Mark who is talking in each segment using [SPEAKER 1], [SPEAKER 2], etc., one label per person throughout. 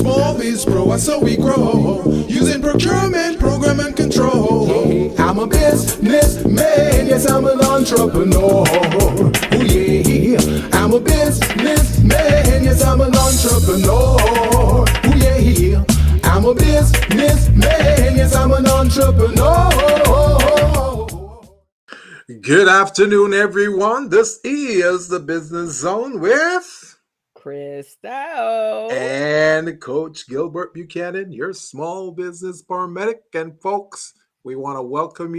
[SPEAKER 1] SmallBizPro, that's how we grow. Using procurement, program, and control. I'm a businessman, yes, I'm an entrepreneur. Oh yeah, I'm a businessman, yes, I'm an entrepreneur. Oh yeah, I'm a businessman, yes, I'm an entrepreneur.
[SPEAKER 2] Good afternoon, everyone. This is the Business Zone with
[SPEAKER 3] Crystal
[SPEAKER 2] and Coach Gilbert Buchanan, your small business paramedic. And folks, we want to welcome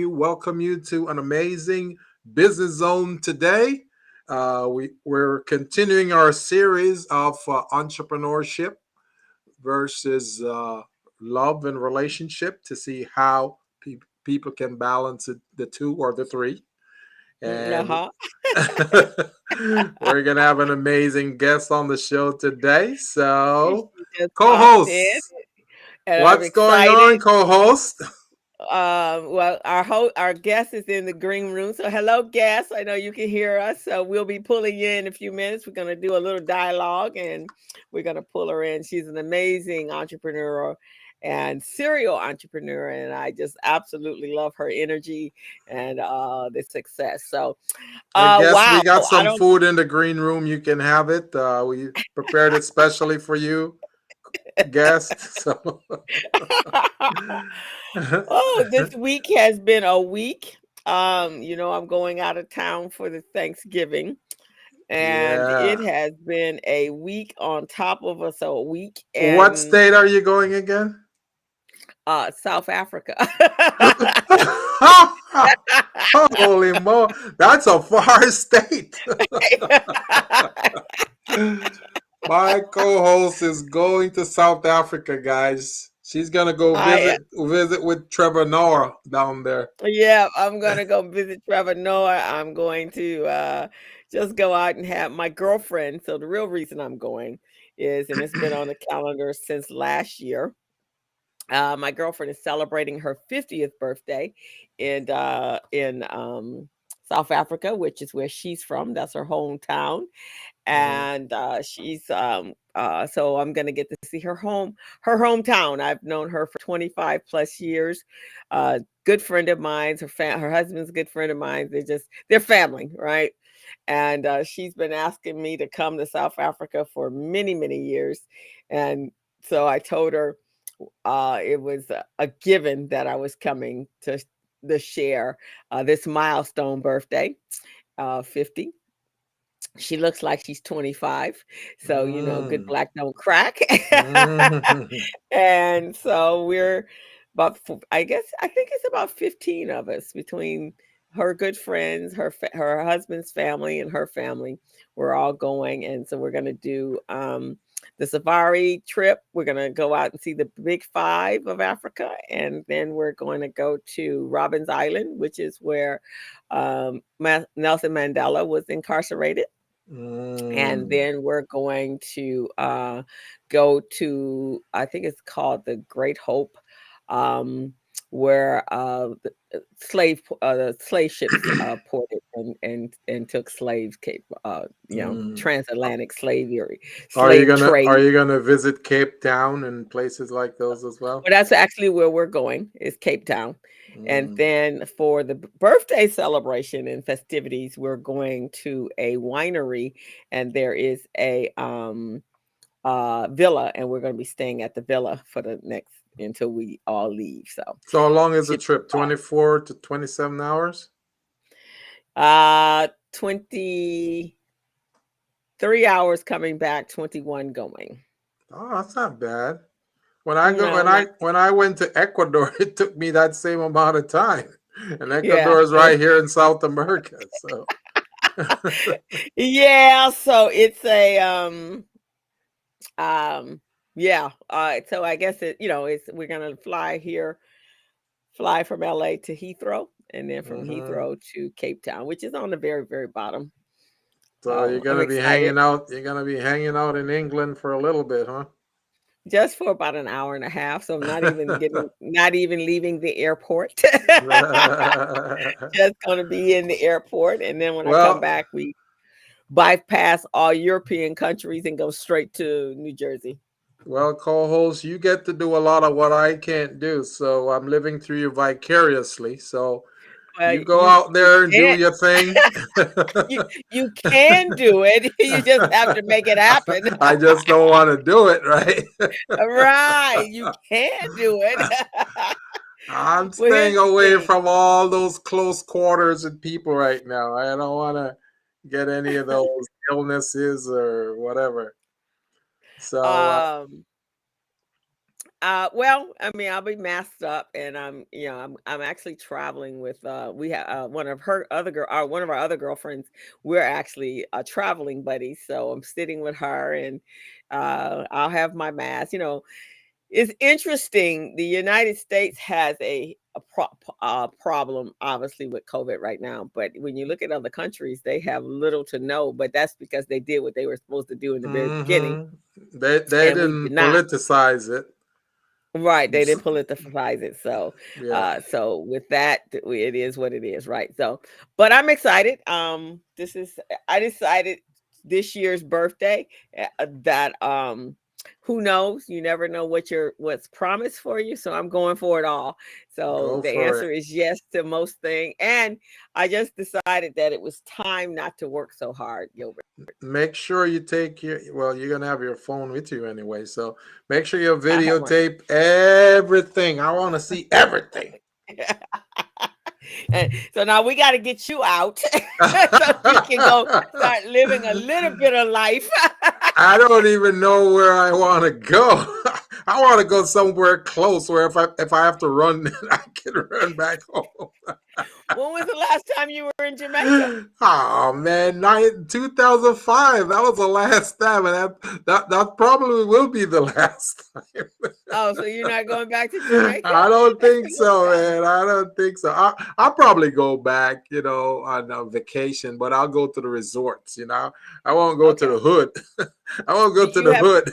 [SPEAKER 2] you to an amazing Business Zone today. We're continuing our series of entrepreneurship versus love and relationship to see how people can balance the two or the three. And we're going to have an amazing guest on the show today. So,
[SPEAKER 3] just popped in,
[SPEAKER 2] co-hosts,
[SPEAKER 3] and I'm
[SPEAKER 2] what's going on,
[SPEAKER 3] excited.
[SPEAKER 2] co-host?
[SPEAKER 3] Well, our guest is in the green room. So, hello, guest. I know you can hear us. So, we'll be pulling you in a few minutes. We're going to do a little dialogue, and we're going to pull her in. She's an amazing entrepreneur and serial entrepreneur, and I just absolutely love her energy and the success. So,
[SPEAKER 2] I guess we
[SPEAKER 3] wow,
[SPEAKER 2] got some food in the green room. You can have it. We prepared it specially for you, guest. So,
[SPEAKER 3] oh, this week has been a week. I'm going out of town for the Thanksgiving, and it
[SPEAKER 2] yeah.
[SPEAKER 3] has been a week on top of us, a week,
[SPEAKER 2] What
[SPEAKER 3] and
[SPEAKER 2] state are you going again?
[SPEAKER 3] South Africa.
[SPEAKER 2] Holy mo! That's a far state. My co-host is going to South Africa, guys. She's gonna go
[SPEAKER 3] I
[SPEAKER 2] visit with Trevor Noah down there.
[SPEAKER 3] Yeah, I'm gonna go visit Trevor Noah. I'm going to just go out and have my girlfriend. So the real reason I'm going is, and it's been on the calendar since last year. My girlfriend is celebrating her 50th birthday in South Africa, which is where she's from. That's her hometown,
[SPEAKER 2] Mhm.
[SPEAKER 3] and so I'm gonna get to see her hometown. I've known her for 25 plus years. Good friend of mine. Her husband's a good friend of mine. They're family, right? And she's been asking me to come to South Africa for many, many years, and so I told her it was a given that I was coming to share this milestone birthday, 50. She looks like she's 25. So, good
[SPEAKER 2] Mm.
[SPEAKER 3] black don't crack.
[SPEAKER 2] Mm.
[SPEAKER 3] And so we're I think it's about 15 of us between her good friends, her husband's family, and her family. We're all going, and so we're going to do the safari trip. We're going to go out and see the big five of Africa, and then we're going to go to Robins Island, which is where Nelson Mandela was incarcerated. And
[SPEAKER 2] Mm.
[SPEAKER 3] then we're going to go to, I think it's called the Great Hope, um, where the slave ships ported and took slaves,
[SPEAKER 2] Mm.
[SPEAKER 3] transatlantic
[SPEAKER 2] Are
[SPEAKER 3] slave trade.
[SPEAKER 2] you gonna visit Cape Town and places like those as well?
[SPEAKER 3] Well, that's actually where we're going, is Cape Town. And
[SPEAKER 2] Mm.
[SPEAKER 3] then for the birthday celebration and festivities, we're going to a winery, and there is a villa, and we're going to be staying at the villa for the next until we all leave. So
[SPEAKER 2] So how long is the
[SPEAKER 3] should be
[SPEAKER 2] trip? 24 to 27 hours?
[SPEAKER 3] 23 hours coming back, 21 going.
[SPEAKER 2] Oh, that's not bad.
[SPEAKER 3] No, not
[SPEAKER 2] When I went to Ecuador, it took me that same amount of time. And
[SPEAKER 3] yeah.
[SPEAKER 2] Ecuador is right here in South America. So
[SPEAKER 3] Yeah, so it's a Um, yeah. So I guess we're gonna fly from LA to Heathrow, and then from
[SPEAKER 2] mhm.
[SPEAKER 3] Heathrow to Cape Town, which is on the very, very bottom.
[SPEAKER 2] So
[SPEAKER 3] I'm excited.
[SPEAKER 2] you're gonna be hanging out in England for a little bit, huh?
[SPEAKER 3] Just for about an hour and a half. So I'm not even leaving the airport. Just gonna be in the airport. And then when I come
[SPEAKER 2] Well,
[SPEAKER 3] back, we bypass all European countries and go straight to New Jersey.
[SPEAKER 2] Well, co-host, you get to do a lot of what I can't do, so I'm living through you vicariously. So you go out
[SPEAKER 3] You
[SPEAKER 2] there and do
[SPEAKER 3] can't.
[SPEAKER 2] your thing.
[SPEAKER 3] You can do it. You just have to make it happen.
[SPEAKER 2] I just don't want to do it, right?
[SPEAKER 3] Right. You can do it.
[SPEAKER 2] I'm
[SPEAKER 3] Well, here's
[SPEAKER 2] staying
[SPEAKER 3] the
[SPEAKER 2] away
[SPEAKER 3] thing.
[SPEAKER 2] from all those close quarters with people right now. I don't want to get any of those illnesses or whatever. So,
[SPEAKER 3] Um, well, I mean, I'll be masked up, and I'm actually traveling with we have one of her other girl, one of our other girlfriends. We're actually traveling buddies, so I'm sitting with her, and I'll have my mask. It's interesting. The United States has a problem, obviously, with COVID right now. But when you look at other countries, they have little to no. But that's because they did what they were supposed to do in the very beginning,
[SPEAKER 2] hmm they
[SPEAKER 3] and we did
[SPEAKER 2] didn't
[SPEAKER 3] not.
[SPEAKER 2] politicize it.
[SPEAKER 3] Right, they didn't politicize it. So,
[SPEAKER 2] Yeah,
[SPEAKER 3] with that, it is what it is, right? So, but I'm excited. I decided this year's birthday that who knows? You never know what's promised for you. So I'm going for it all. So
[SPEAKER 2] go
[SPEAKER 3] the
[SPEAKER 2] for it.
[SPEAKER 3] answer is yes to most things, and I just decided that it was time not to work so hard, Gilbert.
[SPEAKER 2] Make sure you take well, you're gonna have your phone with you anyway, so make sure you
[SPEAKER 3] I have one.
[SPEAKER 2] videotape everything. I want to see everything.
[SPEAKER 3] And so now we got to get you out so you can go start living a little bit of life.
[SPEAKER 2] I don't even know where I want to go. I want to go somewhere close where if I have to run, I can run back home.
[SPEAKER 3] When was the last time you were in Jamaica?
[SPEAKER 2] Oh man, 2005. That was the last time, and that probably will be the last time.
[SPEAKER 3] Oh, so you're not going back to Jamaica?
[SPEAKER 2] I don't
[SPEAKER 3] That's
[SPEAKER 2] think
[SPEAKER 3] a good
[SPEAKER 2] so,
[SPEAKER 3] time.
[SPEAKER 2] man. I don't think so. I'll probably go back, on a vacation, but I'll go to the resorts. I won't go to
[SPEAKER 3] Okay.
[SPEAKER 2] the hood. I won't
[SPEAKER 3] Do
[SPEAKER 2] go to the hood.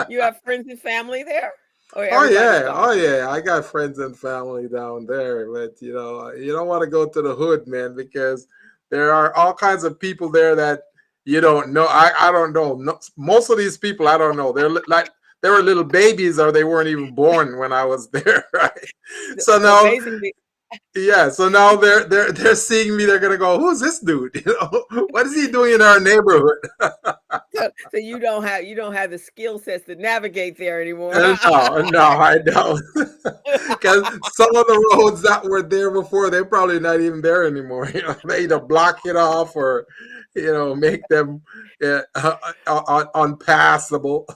[SPEAKER 3] you have friends and family there, or
[SPEAKER 2] Oh
[SPEAKER 3] everybody's
[SPEAKER 2] yeah,
[SPEAKER 3] gone?
[SPEAKER 2] oh yeah. I got friends and family down there, but you don't want to go to the hood, man, because there are all kinds of people there that you don't know. I don't know. No, most of these people I don't know. Like they were little babies or they weren't even born when I was there, right? So
[SPEAKER 3] So
[SPEAKER 2] now
[SPEAKER 3] basically,
[SPEAKER 2] yeah, so now they're seeing me, they're gonna go, who's this dude? What is he doing in our neighborhood?
[SPEAKER 3] so you don't have the skill sets to navigate there anymore.
[SPEAKER 2] No, I don't. Because some of the roads that were there before, they're probably not even there anymore. They either block it off or, make them unpassable.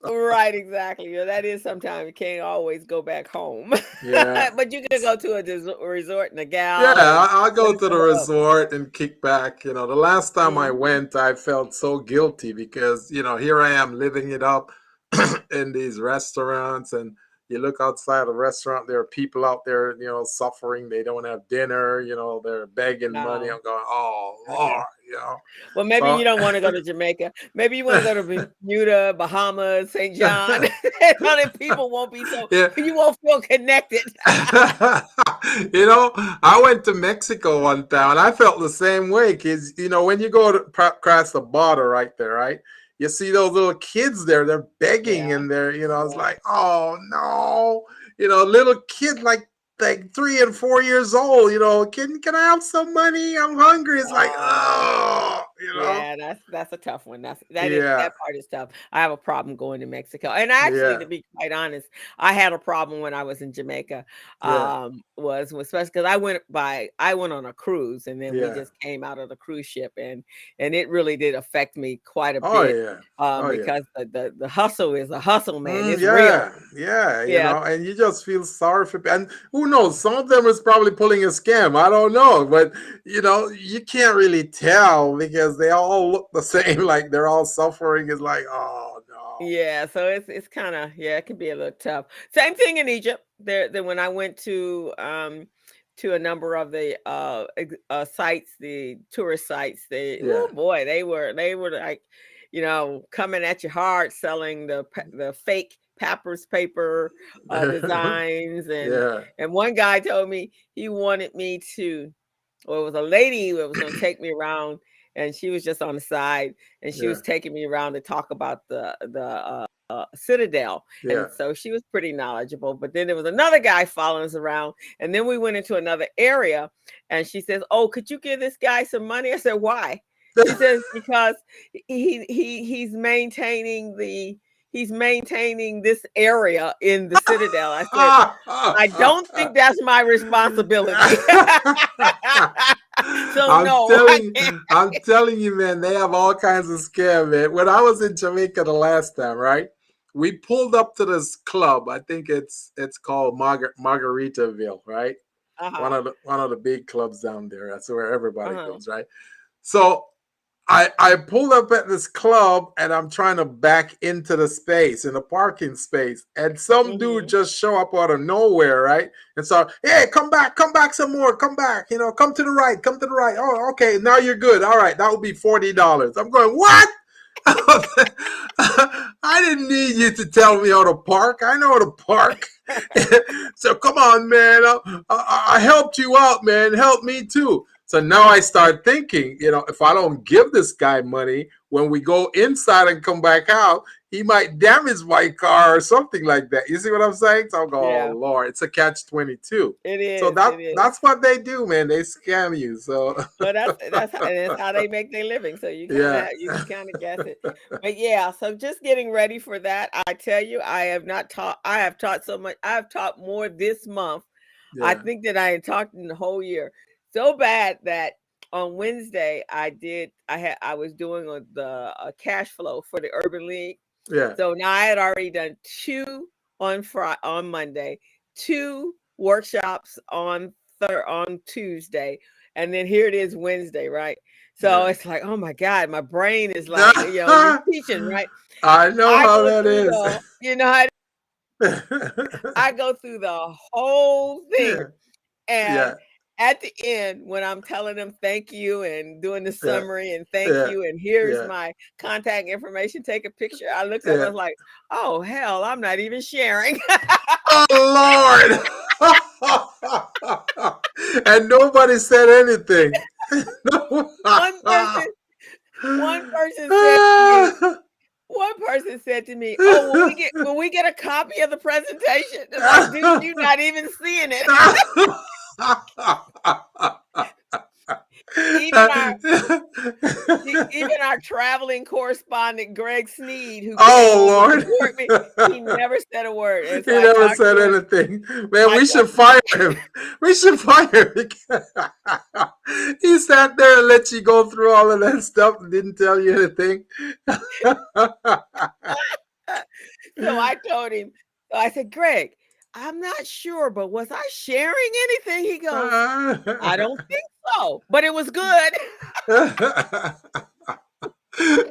[SPEAKER 3] Right, exactly. That is sometimes you can't always go back home,
[SPEAKER 2] Yeah.
[SPEAKER 3] but you can go to a resort in a
[SPEAKER 2] Yeah,
[SPEAKER 3] gal and
[SPEAKER 2] I'll go
[SPEAKER 3] lace
[SPEAKER 2] to the
[SPEAKER 3] her up.
[SPEAKER 2] resort and kick back. The last time I
[SPEAKER 3] Mhm.
[SPEAKER 2] went, I felt so guilty because, here I am living it up in these restaurants. And you look outside the restaurant, there are people out there, suffering. They don't have dinner, they're begging money.
[SPEAKER 3] No,
[SPEAKER 2] I'm going, oh,
[SPEAKER 3] okay.
[SPEAKER 2] Lord.
[SPEAKER 3] Well, maybe
[SPEAKER 2] So,
[SPEAKER 3] you don't want to go to Jamaica. Maybe you want to go to Bermuda, Bahamas, St. John. All the people won't be so
[SPEAKER 2] yeah.
[SPEAKER 3] you won't feel connected.
[SPEAKER 2] I went to Mexico one time and I felt the same way because, when you go across the border right there, right? You see those little kids there, they're begging
[SPEAKER 3] Yeah,
[SPEAKER 2] and it's
[SPEAKER 3] yeah.
[SPEAKER 2] like, oh no, little kid like 3 and 4 years old, can I have some money? I'm hungry. It's like,
[SPEAKER 3] Oh.
[SPEAKER 2] oh.
[SPEAKER 3] Yeah, that's a tough one.
[SPEAKER 2] Yeah,
[SPEAKER 3] That part is tough. I have a problem going to Mexico. And actually,
[SPEAKER 2] yeah,
[SPEAKER 3] to be quite honest, I had a problem when I was in Jamaica.
[SPEAKER 2] yeah,
[SPEAKER 3] Was especially because I went on a cruise and then we
[SPEAKER 2] yeah.
[SPEAKER 3] just came out of the cruise ship and it really did affect me quite a
[SPEAKER 2] Oh
[SPEAKER 3] bit.
[SPEAKER 2] yeah, oh yeah.
[SPEAKER 3] Because the hustle is a hustle, man. It's real.
[SPEAKER 2] Yeah, yeah,
[SPEAKER 3] Yeah.
[SPEAKER 2] and you just feel sorry for, and who knows? Some of them is probably pulling a scam. I don't know, but you can't really tell because they all look the same. Like they're all suffering. It's like, oh no.
[SPEAKER 3] Yeah, so it's kind of yeah, it can be a little tough. Same thing in Egypt. There when I went to a number of the sites, the tourist sites,
[SPEAKER 2] Yeah,
[SPEAKER 3] oh boy, they were like, coming at you hard selling the fake papyrus paper designs
[SPEAKER 2] yeah,
[SPEAKER 3] and one guy told me he wanted me to or it was a lady that was going to take me around and she was just on the side and she
[SPEAKER 2] yeah.
[SPEAKER 3] was taking me around to talk about the Citadel.
[SPEAKER 2] Yeah.
[SPEAKER 3] And so she was pretty knowledgeable. But then there was another guy following us around. And then we went into another area. And she says, oh, could you give this guy some money? I said, why? She says, because he's maintaining this area in the Citadel. I said, I don't think that's my responsibility. So
[SPEAKER 2] I'm telling you, man, they have all kinds of scam, man. When I was in Jamaica the last time, right? We pulled up to this club. I think it's called Margaritaville, right?
[SPEAKER 3] Uh-huh.
[SPEAKER 2] One of the big clubs down there. That's where everybody
[SPEAKER 3] Uh-huh.
[SPEAKER 2] goes, right? So I pulled up at this club and I'm trying to back into the space, in the parking space, and some dude just show up out of nowhere, right? And so, hey, come back some more, come back, come to the right. Oh, okay, now you're good. All right, that will be $40. I'm going, what? I didn't need you to tell me how to park. I know how to park. So come on, man. I helped you out, man. Help me too. So now I start thinking, if I don't give this guy money, when we go inside and come back out, he might damage my car or something like that. You see what I'm saying? So I'm going, oh, Lord, it's a catch-22.
[SPEAKER 3] It is.
[SPEAKER 2] So
[SPEAKER 3] it is.
[SPEAKER 2] that's what they do, man. They scam you. So
[SPEAKER 3] but that's how they make their living. So you can kind of guess it. But yeah, so just getting ready for that. I tell you, I have taught so much. I've taught more this month. Yeah. I think that I had taught in the whole year. So bad that on Wednesday I was doing the cash flow for the Urban League.
[SPEAKER 2] Yeah.
[SPEAKER 3] So now I had already done 2 on Monday, 2 workshops on Tuesday, and then here it is Wednesday, right? So it's like, oh my God, my brain is like, teaching, right?
[SPEAKER 2] I know how that is.
[SPEAKER 3] I go through the whole thing, and at the end, when I'm telling them thank you and doing the summary and thank you, and here's my contact information, take a picture. I looked at it, I was like, oh, hell, I'm not even sharing.
[SPEAKER 2] Oh, Lord. And nobody said anything.
[SPEAKER 3] One person said to me, oh, will we get a copy of the presentation? I'm like, dude, you're not even seeing it. Even our traveling correspondent, Greg Sneed, who support me, he never said a word.
[SPEAKER 2] He never said anything. Man, we should fire him. We should fire him. He sat there and let you go through all of that stuff and didn't tell you anything.
[SPEAKER 3] So I told him, I said, Greg, I'm not sure, but was I sharing anything? He goes, I don't think so, but it was good.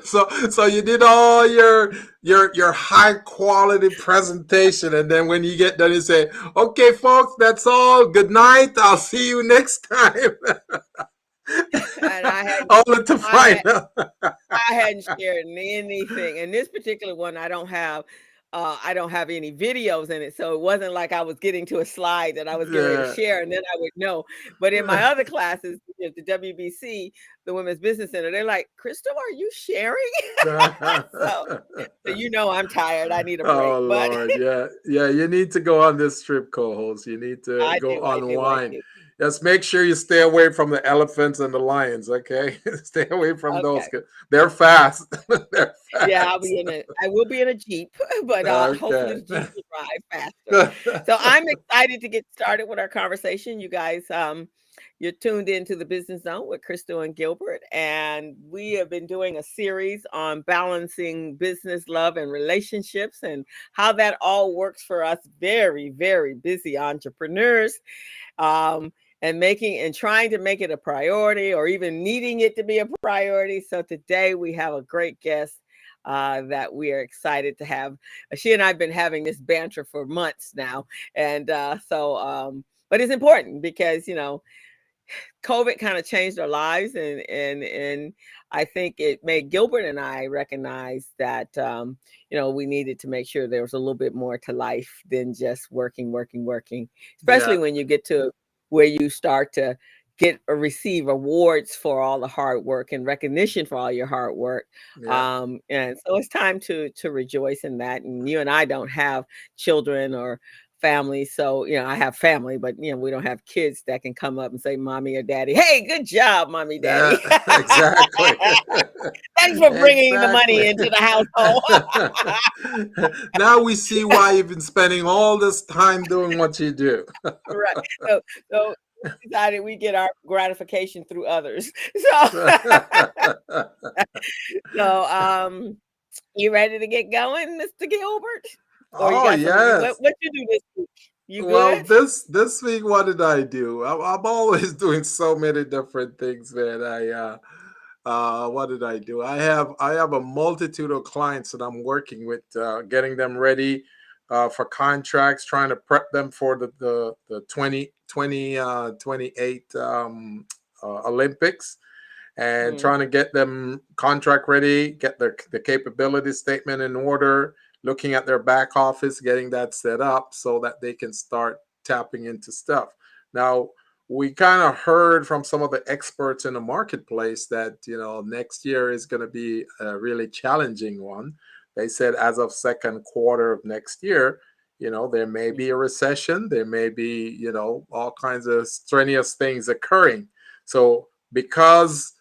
[SPEAKER 2] So you did all your high quality presentation, and then when you get done, you say, okay, folks, that's all. Good night. I'll see you next time.
[SPEAKER 3] And I hadn't shared anything. And this particular one, I don't have any videos in it. So it wasn't like I was getting to a slide that I was getting ready to share and then I would know. But in my other classes, the WBC, the Women's Business Center, they're like, Crystal, are you sharing? so I'm tired. I need a break.
[SPEAKER 2] Oh, Lord. Yeah. You need to go on this trip, co-host. You need to go unwind. Just make sure you stay away from the elephants and the lions, okay? Stay away from those. They're fast. They're fast.
[SPEAKER 3] Yeah, I will be in a Jeep, but hopefully the Jeep will drive faster. So I'm excited to get started with our conversation. You guys, you're tuned into the Business Zone with Crystal and Gilbert, and we have been doing a series on balancing business, love, and relationships, and how that all works for us very, very busy entrepreneurs. And trying to make it a priority, or even needing it to be a priority. So today we have a great guest that we are excited to have. She and I have been having this banter for months now. And but it's important because, COVID kind of changed our lives. And I think it made Gilbert and I recognize that, we needed to make sure there was a little bit more to life than just working, especially when you get to where you start to get or receive awards for all the hard work and recognition for all your hard work.
[SPEAKER 2] Yeah.
[SPEAKER 3] And so it's time to rejoice in that. And you and I don't have children or family, so I have family, but we don't have kids that can come up and say mommy or daddy, hey, good job mommy,
[SPEAKER 2] Yeah,
[SPEAKER 3] daddy.
[SPEAKER 2] exactly.
[SPEAKER 3] Thanks for bringing the money
[SPEAKER 2] Exactly.
[SPEAKER 3] into the household.
[SPEAKER 2] Now we see why you've been spending all this time doing what you do.
[SPEAKER 3] Right. So we decided we get our gratification through others. So so you ready to get going, Mr. Gilbert? Or you
[SPEAKER 2] Oh
[SPEAKER 3] got something? What
[SPEAKER 2] yes.
[SPEAKER 3] what you do this week? You
[SPEAKER 2] Well,
[SPEAKER 3] good?
[SPEAKER 2] this week, what did I do? I'm always doing so many different things, man. What did I do? I have a multitude of clients that I'm working with, getting them ready for contracts, trying to prep them for the 2028 Olympics, and
[SPEAKER 3] Mm,
[SPEAKER 2] trying to get them contract ready, get the capability statement in order, looking at their back office, getting that set up so that they can start tapping into stuff. Now, we kind of heard from some of the experts in the marketplace that next year is going to be a really challenging one. They said as of second quarter of next year, there may
[SPEAKER 3] mm,
[SPEAKER 2] be a recession, there may be all kinds of strenuous things occurring. So because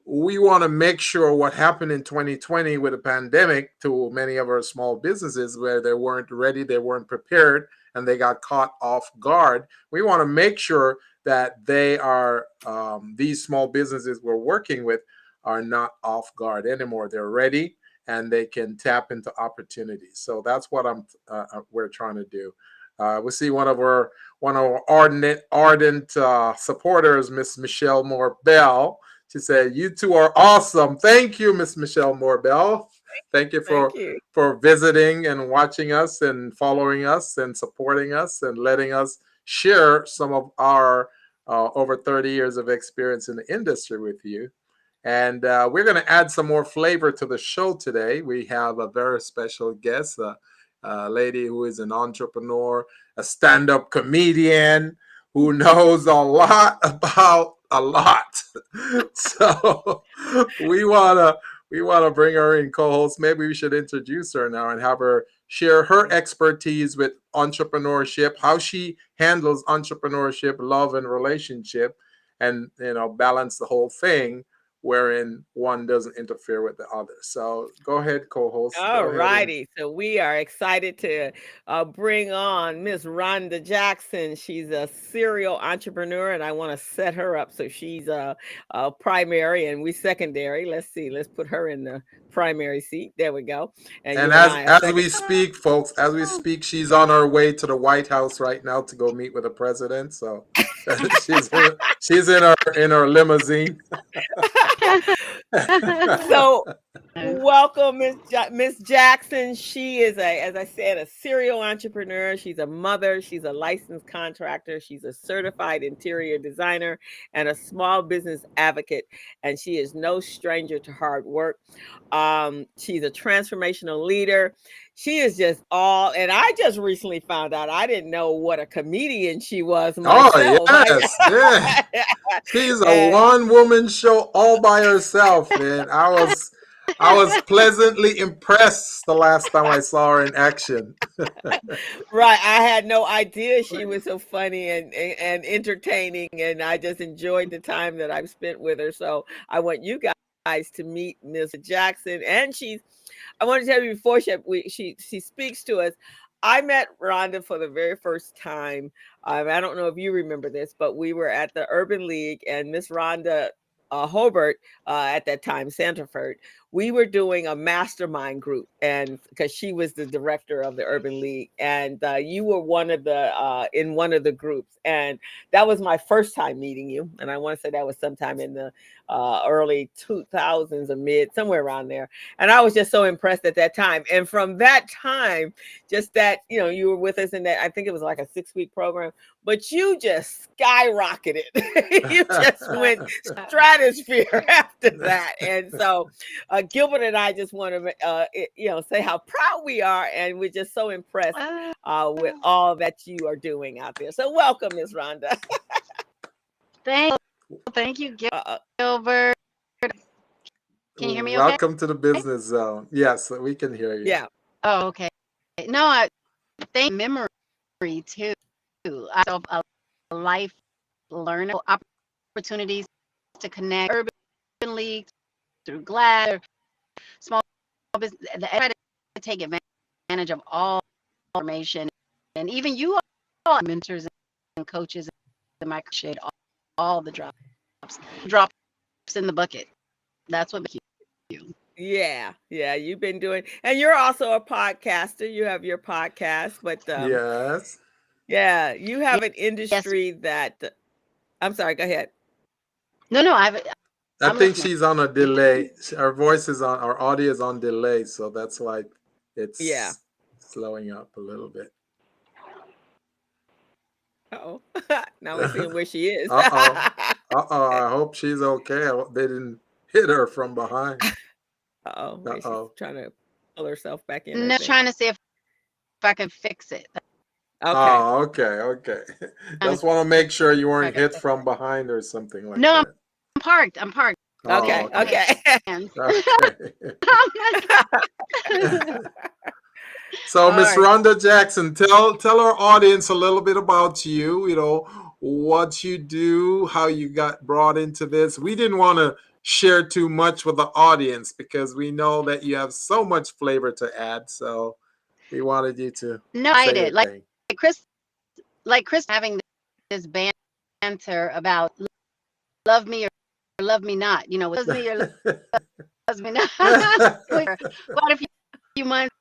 [SPEAKER 2] we want to make sure what happened in 2020 with the pandemic to many of our small businesses where they weren't ready, they weren't prepared, and they got caught off guard. We want to make sure that they are, these small businesses we're working with are not off guard anymore. They're ready and they can tap into opportunities. So that's what we're trying to do. We see one of our ardent supporters, Miss Michelle Moore Bell. She said, "You two are awesome. Thank you, Miss Michelle Morbell. Thank you
[SPEAKER 3] thank
[SPEAKER 2] for
[SPEAKER 3] you.
[SPEAKER 2] visiting and watching us and following us and supporting us and letting us share some of our over 30 years of experience in the industry with you." And we're going to add some more flavor to the show today. We have a very special guest, a lady who is an entrepreneur, a stand-up comedian who knows a lot about a lot. So we wanna bring her in co-host. Maybe we should introduce her now and have her share her expertise with entrepreneurship, how she handles entrepreneurship, love, and relationship, and balance the whole thing wherein one doesn't interfere with the other. So go ahead, co-host.
[SPEAKER 3] All
[SPEAKER 2] Go ahead and
[SPEAKER 3] righty. So we are excited to bring on Miss Ronda Jackson. She's a serial entrepreneur, and I want to set her up. So she's a primary and we secondary. Let's see. Let's put her in the primary seat. There we go. And
[SPEAKER 2] and
[SPEAKER 3] you and
[SPEAKER 2] as
[SPEAKER 3] I are
[SPEAKER 2] as
[SPEAKER 3] second.
[SPEAKER 2] we speak, folks, as we speak, she's on her way to the White House right now to go meet with the president. So she's in her limousine.
[SPEAKER 3] So welcome, Miss Jackson. She is as I said, a serial entrepreneur. She's a mother. She's a licensed contractor. She's a certified interior designer and a small business advocate. And she is no stranger to hard work. She's a transformational leader. She is just all, and I just recently found out I didn't know what a comedian she was
[SPEAKER 2] Oh
[SPEAKER 3] myself.
[SPEAKER 2] yes, yeah. She's a
[SPEAKER 3] And
[SPEAKER 2] one-woman show all by herself, man. I was pleasantly impressed the last time I saw her in action.
[SPEAKER 3] right, I had no idea she was so funny and entertaining, and I just enjoyed the time that I've spent with her. So I want you guys to meet Miss Jackson, and I want to tell you before she speaks to us. I met Rhonda for the very first time. I don't know if you remember this, but we were at the Urban League, and Miss Rhonda Hobart, at that time, Sanford, we were doing a mastermind group, and because she was the director of the Urban League, and you were one of the in one of the groups, and that was my first time meeting you. And I want to say that was sometime in the early 2000s or mid, somewhere around there. And I was just so impressed at that time. And from that time, just that, you were with us in that, I think it was like a 6-week program, but you just skyrocketed. You just went stratosphere after that. And so Gilbert and I just want to, say how proud we are. And we're just so impressed with all that you are doing out there. So welcome, Ms. Rhonda.
[SPEAKER 4] Thank Thank you,
[SPEAKER 3] Uh,
[SPEAKER 4] Gilbert. Can you hear me okay?
[SPEAKER 2] Welcome to the Business Zone. Yes, we can hear you.
[SPEAKER 3] yeah.
[SPEAKER 4] Oh, okay. No, I think memory too. I have a life learner opportunities to connect urban leagues through GLAD, small business. I try to take advantage of all information, and even you all mentors and coaches in my shade all the drops in the bucket. That's what makes you.
[SPEAKER 3] Yeah, you've been doing, and you're also a podcaster. You have your podcast, but
[SPEAKER 2] Yes.
[SPEAKER 3] yeah, you have an
[SPEAKER 4] Yes.
[SPEAKER 3] industry that I'm sorry, go ahead.
[SPEAKER 4] No.
[SPEAKER 2] I
[SPEAKER 4] I'm
[SPEAKER 2] think
[SPEAKER 4] listening.
[SPEAKER 2] she's on a delay. Our voice is on, our audio is on delay, so that's why
[SPEAKER 3] Yeah.
[SPEAKER 2] it's slowing up a little bit.
[SPEAKER 3] Uh-oh. Now we're seeing where she is.
[SPEAKER 2] Uh-oh. Uh-oh. I hope she's okay. They didn't hit her from behind.
[SPEAKER 3] Uh-oh. Maybe she's
[SPEAKER 2] Uh-oh.
[SPEAKER 3] trying to pull herself back in, I
[SPEAKER 4] No,
[SPEAKER 3] think.
[SPEAKER 4] trying to see if I can fix it.
[SPEAKER 3] Okay.
[SPEAKER 2] Oh, okay.
[SPEAKER 4] Trying to
[SPEAKER 2] Just want to make sure you
[SPEAKER 4] see if I
[SPEAKER 2] weren't
[SPEAKER 4] can
[SPEAKER 2] hit
[SPEAKER 4] fix
[SPEAKER 2] from
[SPEAKER 4] it.
[SPEAKER 2] behind or something like
[SPEAKER 4] No,
[SPEAKER 2] that.
[SPEAKER 4] I'm parked.
[SPEAKER 2] Oh,
[SPEAKER 3] Okay.
[SPEAKER 2] okay.
[SPEAKER 3] Okay.
[SPEAKER 2] Okay. So,
[SPEAKER 3] All
[SPEAKER 2] Miss
[SPEAKER 3] right.
[SPEAKER 2] Ronda Jackson, tell our audience a little bit about you. You know what you do, how you got brought into this. We didn't want to share too much with the audience because we know that you have so much flavor to add. So we wanted you to
[SPEAKER 4] No, I
[SPEAKER 2] say your
[SPEAKER 4] did.
[SPEAKER 2] thing.
[SPEAKER 4] Chris having this banter about love me or love me not. You know, loves me or loves me not. For quite a few months,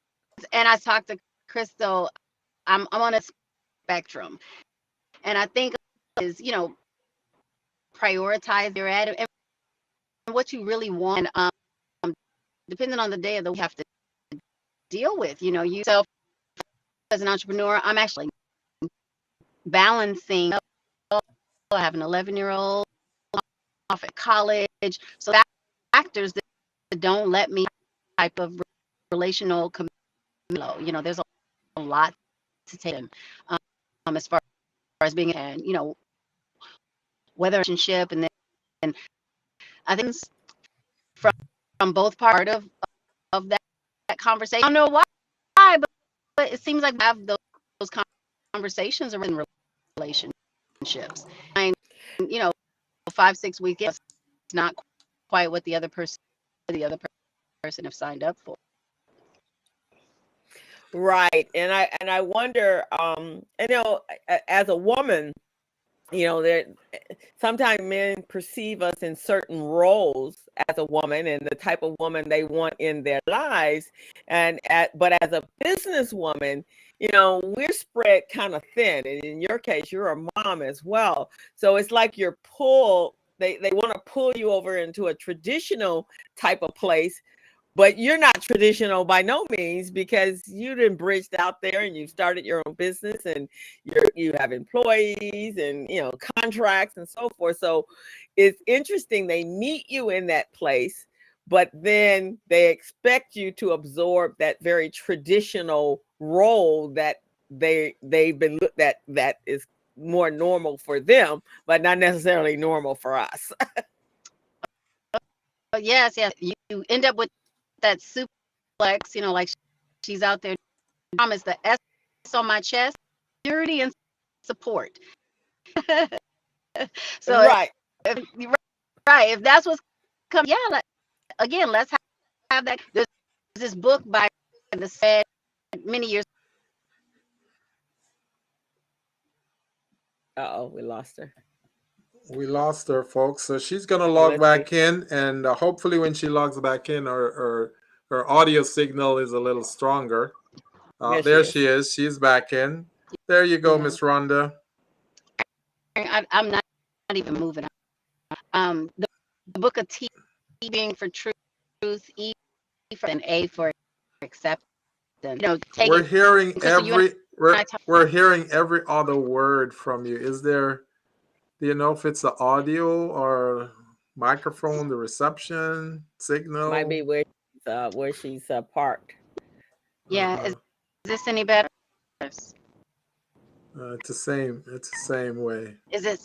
[SPEAKER 4] and I talked to Crystal. I'm on a spectrum, and I think is prioritize your ad and what you really want. Depending on the day of the week, you have to deal with. You know, yourself as an entrepreneur. I'm actually balancing. I have an 11-year-old off at college, so that factors that don't let me type of relational commitment. You know, there's a lot to take in, as far as being, and whether relationship, and then I think from both part of that conversation. I don't know why, but it seems like I have those conversations around relationships. And 5-6 weekends, it's not quite what the other person have signed up for.
[SPEAKER 3] Right. And I wonder, as a woman, there sometimes men perceive us in certain roles as a woman and the type of woman they want in their lives. But as a businesswoman, we're spread kind of thin. And in your case, you're a mom as well. So it's like you're they want to pull you over into a traditional type of place. But you're not traditional by no means, because you done bridged out there and you started your own business, and you have employees and contracts and so forth. So it's interesting, they meet you in that place, but then they expect you to absorb that very traditional role that they've been looked at, that is more normal for them, but not necessarily normal for us.
[SPEAKER 4] But yes, you end up with that suplex, like she's out there. Promise the S on my chest, security and support. So
[SPEAKER 3] Right.
[SPEAKER 4] if that's what's coming, again, let's have that. There's this book by the said many years.
[SPEAKER 3] Uh-oh, we lost her.
[SPEAKER 2] We lost her, folks. So she's gonna
[SPEAKER 3] Well,
[SPEAKER 2] log
[SPEAKER 3] let's see.
[SPEAKER 2] back in, and hopefully, when she logs back in, her audio signal is a little stronger.
[SPEAKER 3] There she
[SPEAKER 2] There
[SPEAKER 3] is.
[SPEAKER 2] she is. She's back in. There you go,
[SPEAKER 4] Yeah.
[SPEAKER 2] Miss Rhonda.
[SPEAKER 4] I'm not even moving. The book of T being for truth, E for an A for acceptance.
[SPEAKER 2] We're hearing
[SPEAKER 4] Crystal,
[SPEAKER 2] we're hearing every other word from you. Do you know if it's the audio or microphone, the reception signal?
[SPEAKER 3] Might be where she's parked.
[SPEAKER 4] Yeah, is this any better?
[SPEAKER 2] It's the same. It's the same way.
[SPEAKER 4] Is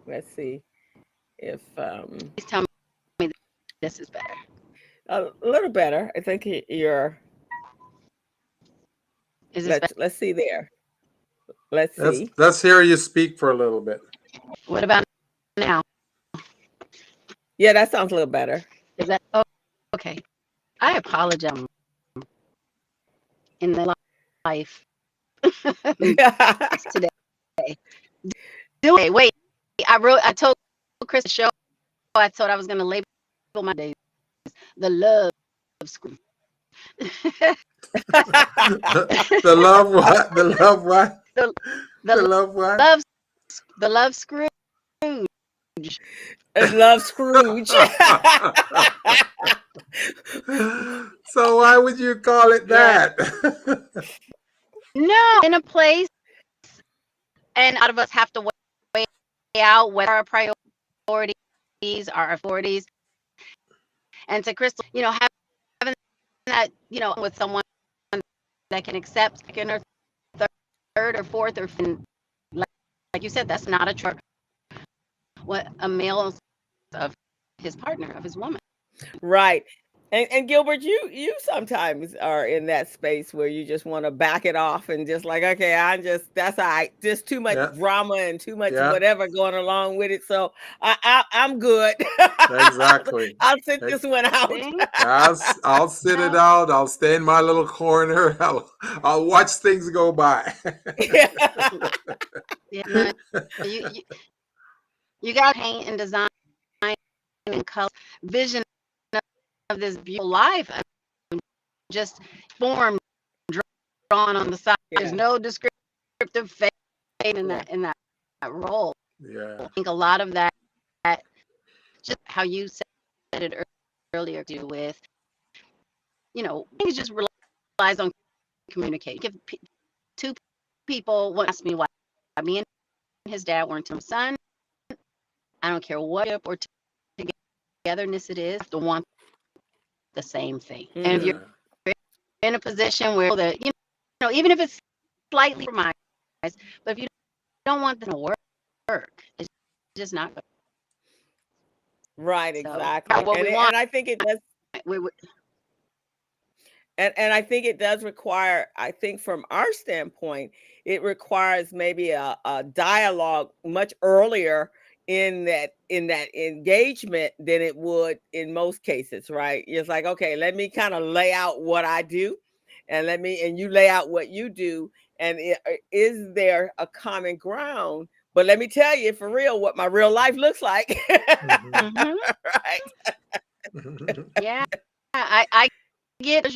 [SPEAKER 3] Let's see if
[SPEAKER 4] Please tell me this is better.
[SPEAKER 3] a little better. I think you're.
[SPEAKER 4] Is this better?
[SPEAKER 3] Let's see there. Let's
[SPEAKER 2] Let's
[SPEAKER 3] see.
[SPEAKER 2] let's hear you speak for a little bit.
[SPEAKER 4] What about now?
[SPEAKER 3] Yeah, that sounds a little better.
[SPEAKER 4] Is that okay? I apologize in the life today. Wait, I told Chris the show I thought I was gonna label my days the love screw.
[SPEAKER 2] The love what? The love what?
[SPEAKER 4] the
[SPEAKER 2] The love what?
[SPEAKER 4] love screw.
[SPEAKER 3] Love Scrooge.
[SPEAKER 2] So why would you call it that?
[SPEAKER 4] No, in a place, and out of us have to weigh out what our priorities are, authorities, and to Crystal, having that, with someone that can accept second or third or fourth or fifth, like you said, that's not a truck. What a male of his partner, of his woman.
[SPEAKER 3] Right. And Gilbert, you sometimes are in that space where you just want to back it off and just like, okay, that's all right. Just too much drama and too much whatever going along with it. So I'm good.
[SPEAKER 2] Exactly.
[SPEAKER 3] I'll sit this one out.
[SPEAKER 2] I'll sit it out. I'll stay in my little corner. I'll watch things go by.
[SPEAKER 4] Yeah, you got paint and design and color, vision of this beautiful life, just form drawn on the side. There's no descriptive fate in that role.
[SPEAKER 2] Yeah,
[SPEAKER 4] I think a lot of that, just how you said it earlier, to do with, things just relies on communicating. Give two people one asked me why me and his dad weren't his son. I don't care what or togetherness it is, to want the same thing. And if you're in a position where that, even if it's slightly compromised, but if you don't want them to work, it's just not good.
[SPEAKER 3] Right, exactly.
[SPEAKER 4] So,
[SPEAKER 3] and I think it does. And I think it does require, I think from our standpoint, it requires maybe a dialogue much earlier in that engagement than it would in most cases, right? It's like, okay, let me kind of lay out what I do, and you lay out what you do, and is there a common ground? But let me tell you for real what my real life looks like.
[SPEAKER 4] Mm-hmm. Right? Yeah, I get.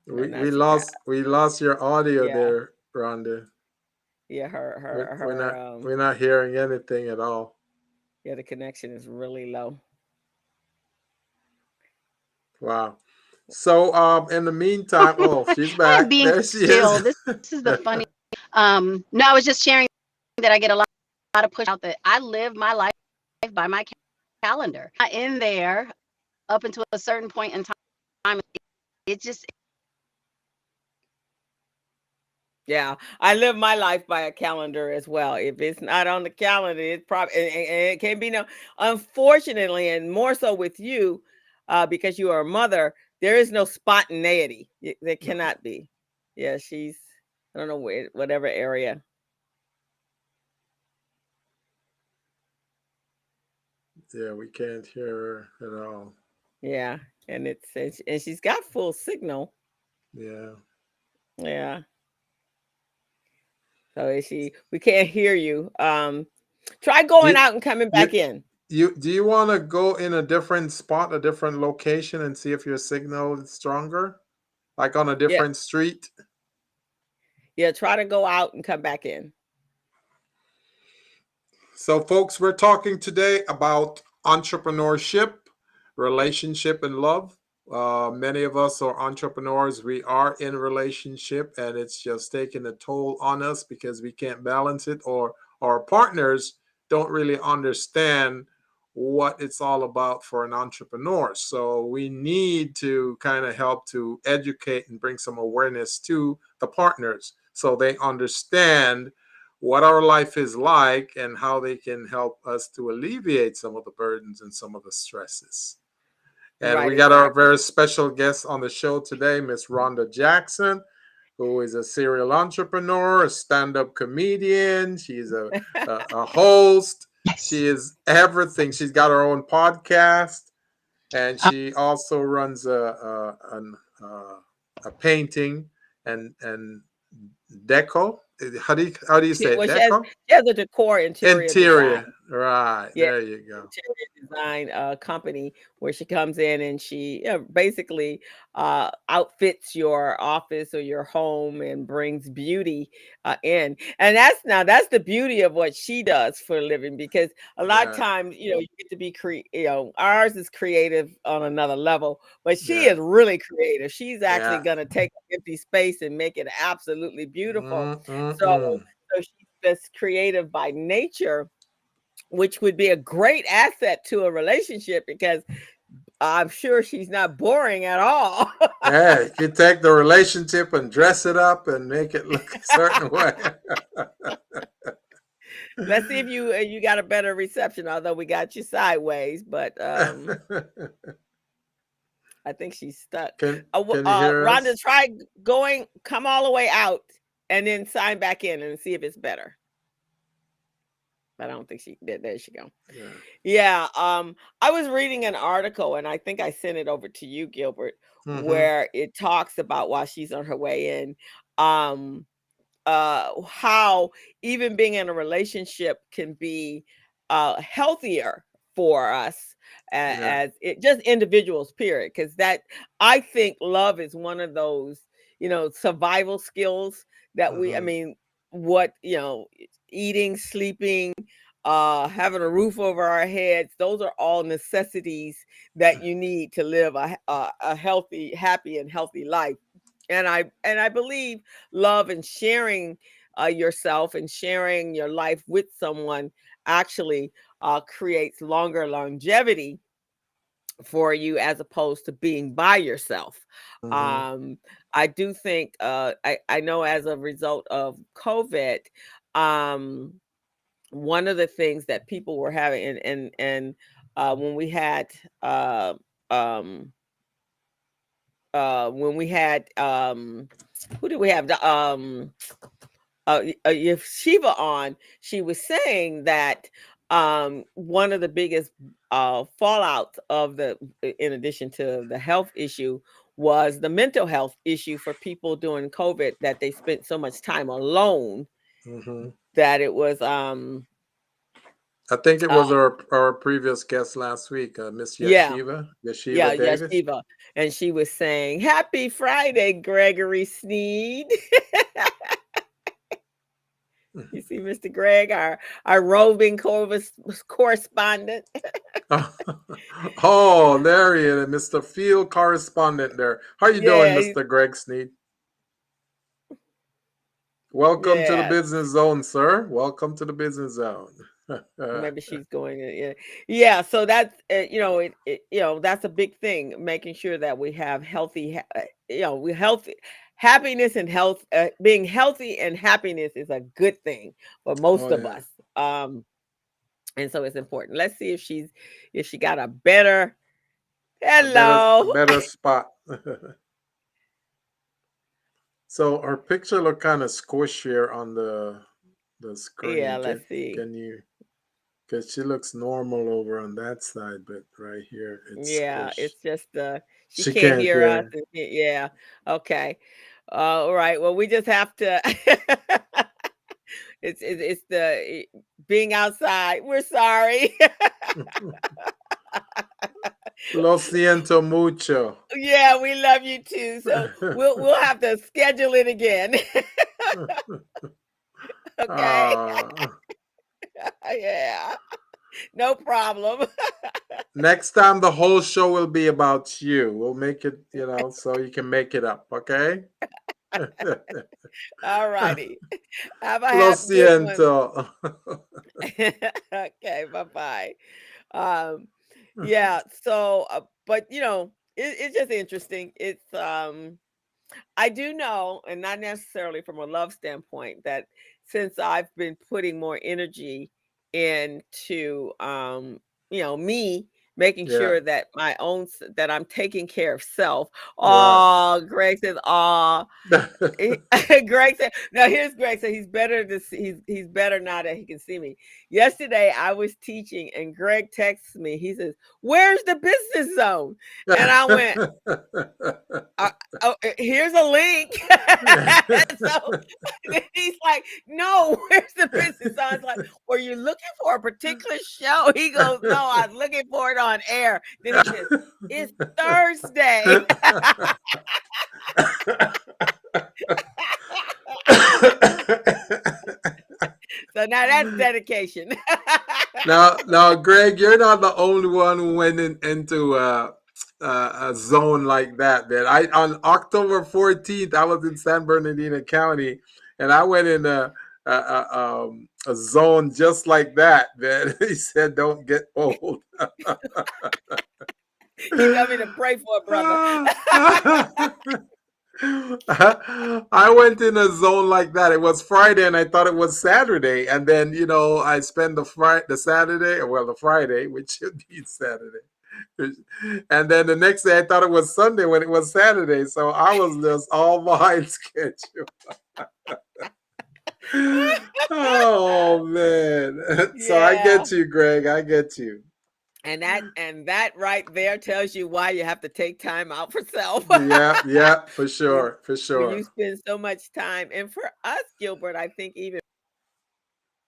[SPEAKER 2] We lost your audio there, Rhonda.
[SPEAKER 3] Yeah,
[SPEAKER 2] we're not hearing anything at all.
[SPEAKER 3] Yeah, the connection is really low.
[SPEAKER 2] Wow. So in the meantime, she's back. There she is.
[SPEAKER 4] This is the funny. No, I was just sharing that I get a lot of push out that I live my life by my calendar. In there up until a certain point in time, it just.
[SPEAKER 3] Yeah, I live my life by a calendar as well. If it's not on the calendar, it's probably, and it can be no. Unfortunately, and more so with you, because you are a mother, there is no spontaneity. There cannot be. Yeah, she's, I don't know, whatever area.
[SPEAKER 2] Yeah, we can't hear her at all.
[SPEAKER 3] Yeah, and she's got full signal.
[SPEAKER 2] Yeah.
[SPEAKER 3] Yeah. So we can't hear you. Try going out and coming back in.
[SPEAKER 2] Do you want to go in a different spot, a different location, and see if your signal is stronger? Like on a different street?
[SPEAKER 3] Yeah, try to go out and come back in.
[SPEAKER 2] So, folks, we're talking today about entrepreneurship, relationship, and love. Many of us are entrepreneurs. We are in a relationship, and it's just taking a toll on us because we can't balance it, or our partners don't really understand what it's all about for an entrepreneur. So we need to kind of help to educate and bring some awareness to the partners so they understand what our life is like and how they can help us to alleviate some of the burdens and some of the stresses. And
[SPEAKER 3] Right,
[SPEAKER 2] we got our
[SPEAKER 3] exactly.
[SPEAKER 2] very special guest on the show today, Miss Ronda Jackson, who is a serial entrepreneur, a stand-up comedian. She's a host. She is everything. She's got her own podcast, and she also runs a painting and deco. How do you say it? Deco?
[SPEAKER 3] She has a decor interior design.
[SPEAKER 2] Interior. Right.
[SPEAKER 3] Yeah,
[SPEAKER 2] There you go.
[SPEAKER 3] interior design company where she comes in and she basically outfits your office or your home and brings beauty in. And that's the beauty of what she does for a living, because a lot of
[SPEAKER 2] Yeah.
[SPEAKER 3] times, you get to be ours is creative on another level, but she
[SPEAKER 2] Yeah.
[SPEAKER 3] is really creative. She's actually
[SPEAKER 2] Yeah.
[SPEAKER 3] going to take an empty space and make it absolutely beautiful. So
[SPEAKER 2] Mm-mm-mm.
[SPEAKER 3] she's just creative by nature, which would be a great asset to a relationship, because I'm sure she's not boring at all.
[SPEAKER 2] Yeah, you take the relationship and dress it up and make it look a certain way.
[SPEAKER 3] Let's see if you got a better reception, although we got you sideways, but I think she's stuck.
[SPEAKER 2] Can you hear
[SPEAKER 3] Rhonda,
[SPEAKER 2] us?
[SPEAKER 3] try come all the way out and then sign back in and see if it's better. But I don't think there she go.
[SPEAKER 2] Yeah.
[SPEAKER 3] Yeah. I was reading an article, and I think I sent it over to you, Gilbert,
[SPEAKER 2] Mm-hmm.
[SPEAKER 3] where it talks about, while she's on her way in, how even being in a relationship can be healthier for us
[SPEAKER 2] Yeah.
[SPEAKER 3] as it just individuals, period. Because I think love is one of those survival skills that I
[SPEAKER 2] Mm-hmm.
[SPEAKER 3] mean, what eating, sleeping, having a roof over our heads, those are all necessities that you need to live a healthy, happy and healthy life. And I believe love and sharing yourself and sharing your life with someone actually creates longer longevity for you, as opposed to being by yourself.
[SPEAKER 2] Mm-hmm.
[SPEAKER 3] um I do think I know, as a result of COVID, um one of the things that people were having, and when we had um when we had who did we have, Shiva on, she was saying that one of the biggest fallouts of in addition to the health issue, was the mental health issue for people during COVID, that they spent so much time alone
[SPEAKER 2] Mm-hmm.
[SPEAKER 3] that it was
[SPEAKER 2] I think it
[SPEAKER 3] uh
[SPEAKER 2] was our previous guest last week, Miss
[SPEAKER 3] yeah,
[SPEAKER 2] Yeshiva Davis.
[SPEAKER 3] Shiva. And she was saying, "Happy Friday, Gregory Sneed." You see, Mr. Greg, our roving correspondent.
[SPEAKER 2] Oh, there he is, Mr. Field correspondent there. How you doing,
[SPEAKER 3] Yeah,
[SPEAKER 2] Mr. Greg Sneed? Welcome to the
[SPEAKER 3] yeah.
[SPEAKER 2] Business Zone, sir. Welcome to the Business Zone.
[SPEAKER 3] Maybe she's going. Yeah. So that's that's a big thing. Making sure that we have healthy. We healthy. Happiness and health. Being healthy and happiness is a good thing for most
[SPEAKER 2] Oh
[SPEAKER 3] of
[SPEAKER 2] yeah.
[SPEAKER 3] us. And so it's important. Let's see if she got a better.
[SPEAKER 2] A
[SPEAKER 3] Hello.
[SPEAKER 2] better spot. So her picture look kind of squishier on the
[SPEAKER 3] Yeah.
[SPEAKER 2] screen.
[SPEAKER 3] Let's see.
[SPEAKER 2] Can you? Because she looks normal over on that side, but right here it's
[SPEAKER 3] Yeah.
[SPEAKER 2] squished.
[SPEAKER 3] It's just she
[SPEAKER 2] She
[SPEAKER 3] can't
[SPEAKER 2] can't
[SPEAKER 3] hear us.
[SPEAKER 2] hear.
[SPEAKER 3] Yeah. Okay. All right. Well, we just have to. It's the being outside. We're sorry.
[SPEAKER 2] Lo siento mucho.
[SPEAKER 3] Yeah, we love you too. So we'll have to schedule it again. Okay.
[SPEAKER 2] Ah.
[SPEAKER 3] Yeah. No problem.
[SPEAKER 2] Next time the whole show will be about you. We'll make it, so you can make it up, okay?
[SPEAKER 3] All righty. Have a
[SPEAKER 2] Lo
[SPEAKER 3] good one.
[SPEAKER 2] siento.
[SPEAKER 3] Okay, bye-bye. um, yeah. So, but it's just interesting. I do know, and not necessarily from a love standpoint, that since I've been putting more energy into, me making
[SPEAKER 2] Yeah.
[SPEAKER 3] sure that that I'm taking care of self.
[SPEAKER 2] Right.
[SPEAKER 3] Oh, Greg says, oh, Greg said, "No, here's Greg said he's better to see, he's better now that he can see me." Yesterday, I was teaching, and Greg texts me. He says, "Where's the business zone?" And I went, here's a link. So he's like, "No, where's the business zone?" I was like, "Were you looking for a particular show?" He goes, "No, I'm looking for it on air." Then he says, "It's Thursday." So now that's dedication.
[SPEAKER 2] Now, Greg, you're not the only one who went into a zone like that, man. On October 14th, I was in San Bernardino County, and I went in a zone just like that, man. He said, "Don't get old."
[SPEAKER 3] He told me to pray for a brother.
[SPEAKER 2] I went in a zone like that. It was Friday, and I thought it was Saturday. And then, I spent the Saturday, well, the Friday, which should be Saturday. And then the next day, I thought it was Sunday when it was Saturday. So I was just all behind schedule. Oh man! So I
[SPEAKER 3] Yeah.
[SPEAKER 2] get you, Greg. I get you.
[SPEAKER 3] And that right there tells you why you have to take time out for self.
[SPEAKER 2] Yeah, yeah, for
[SPEAKER 3] when
[SPEAKER 2] sure, for
[SPEAKER 3] when you
[SPEAKER 2] sure.
[SPEAKER 3] spend so much time, and for us, Gilbert, I think even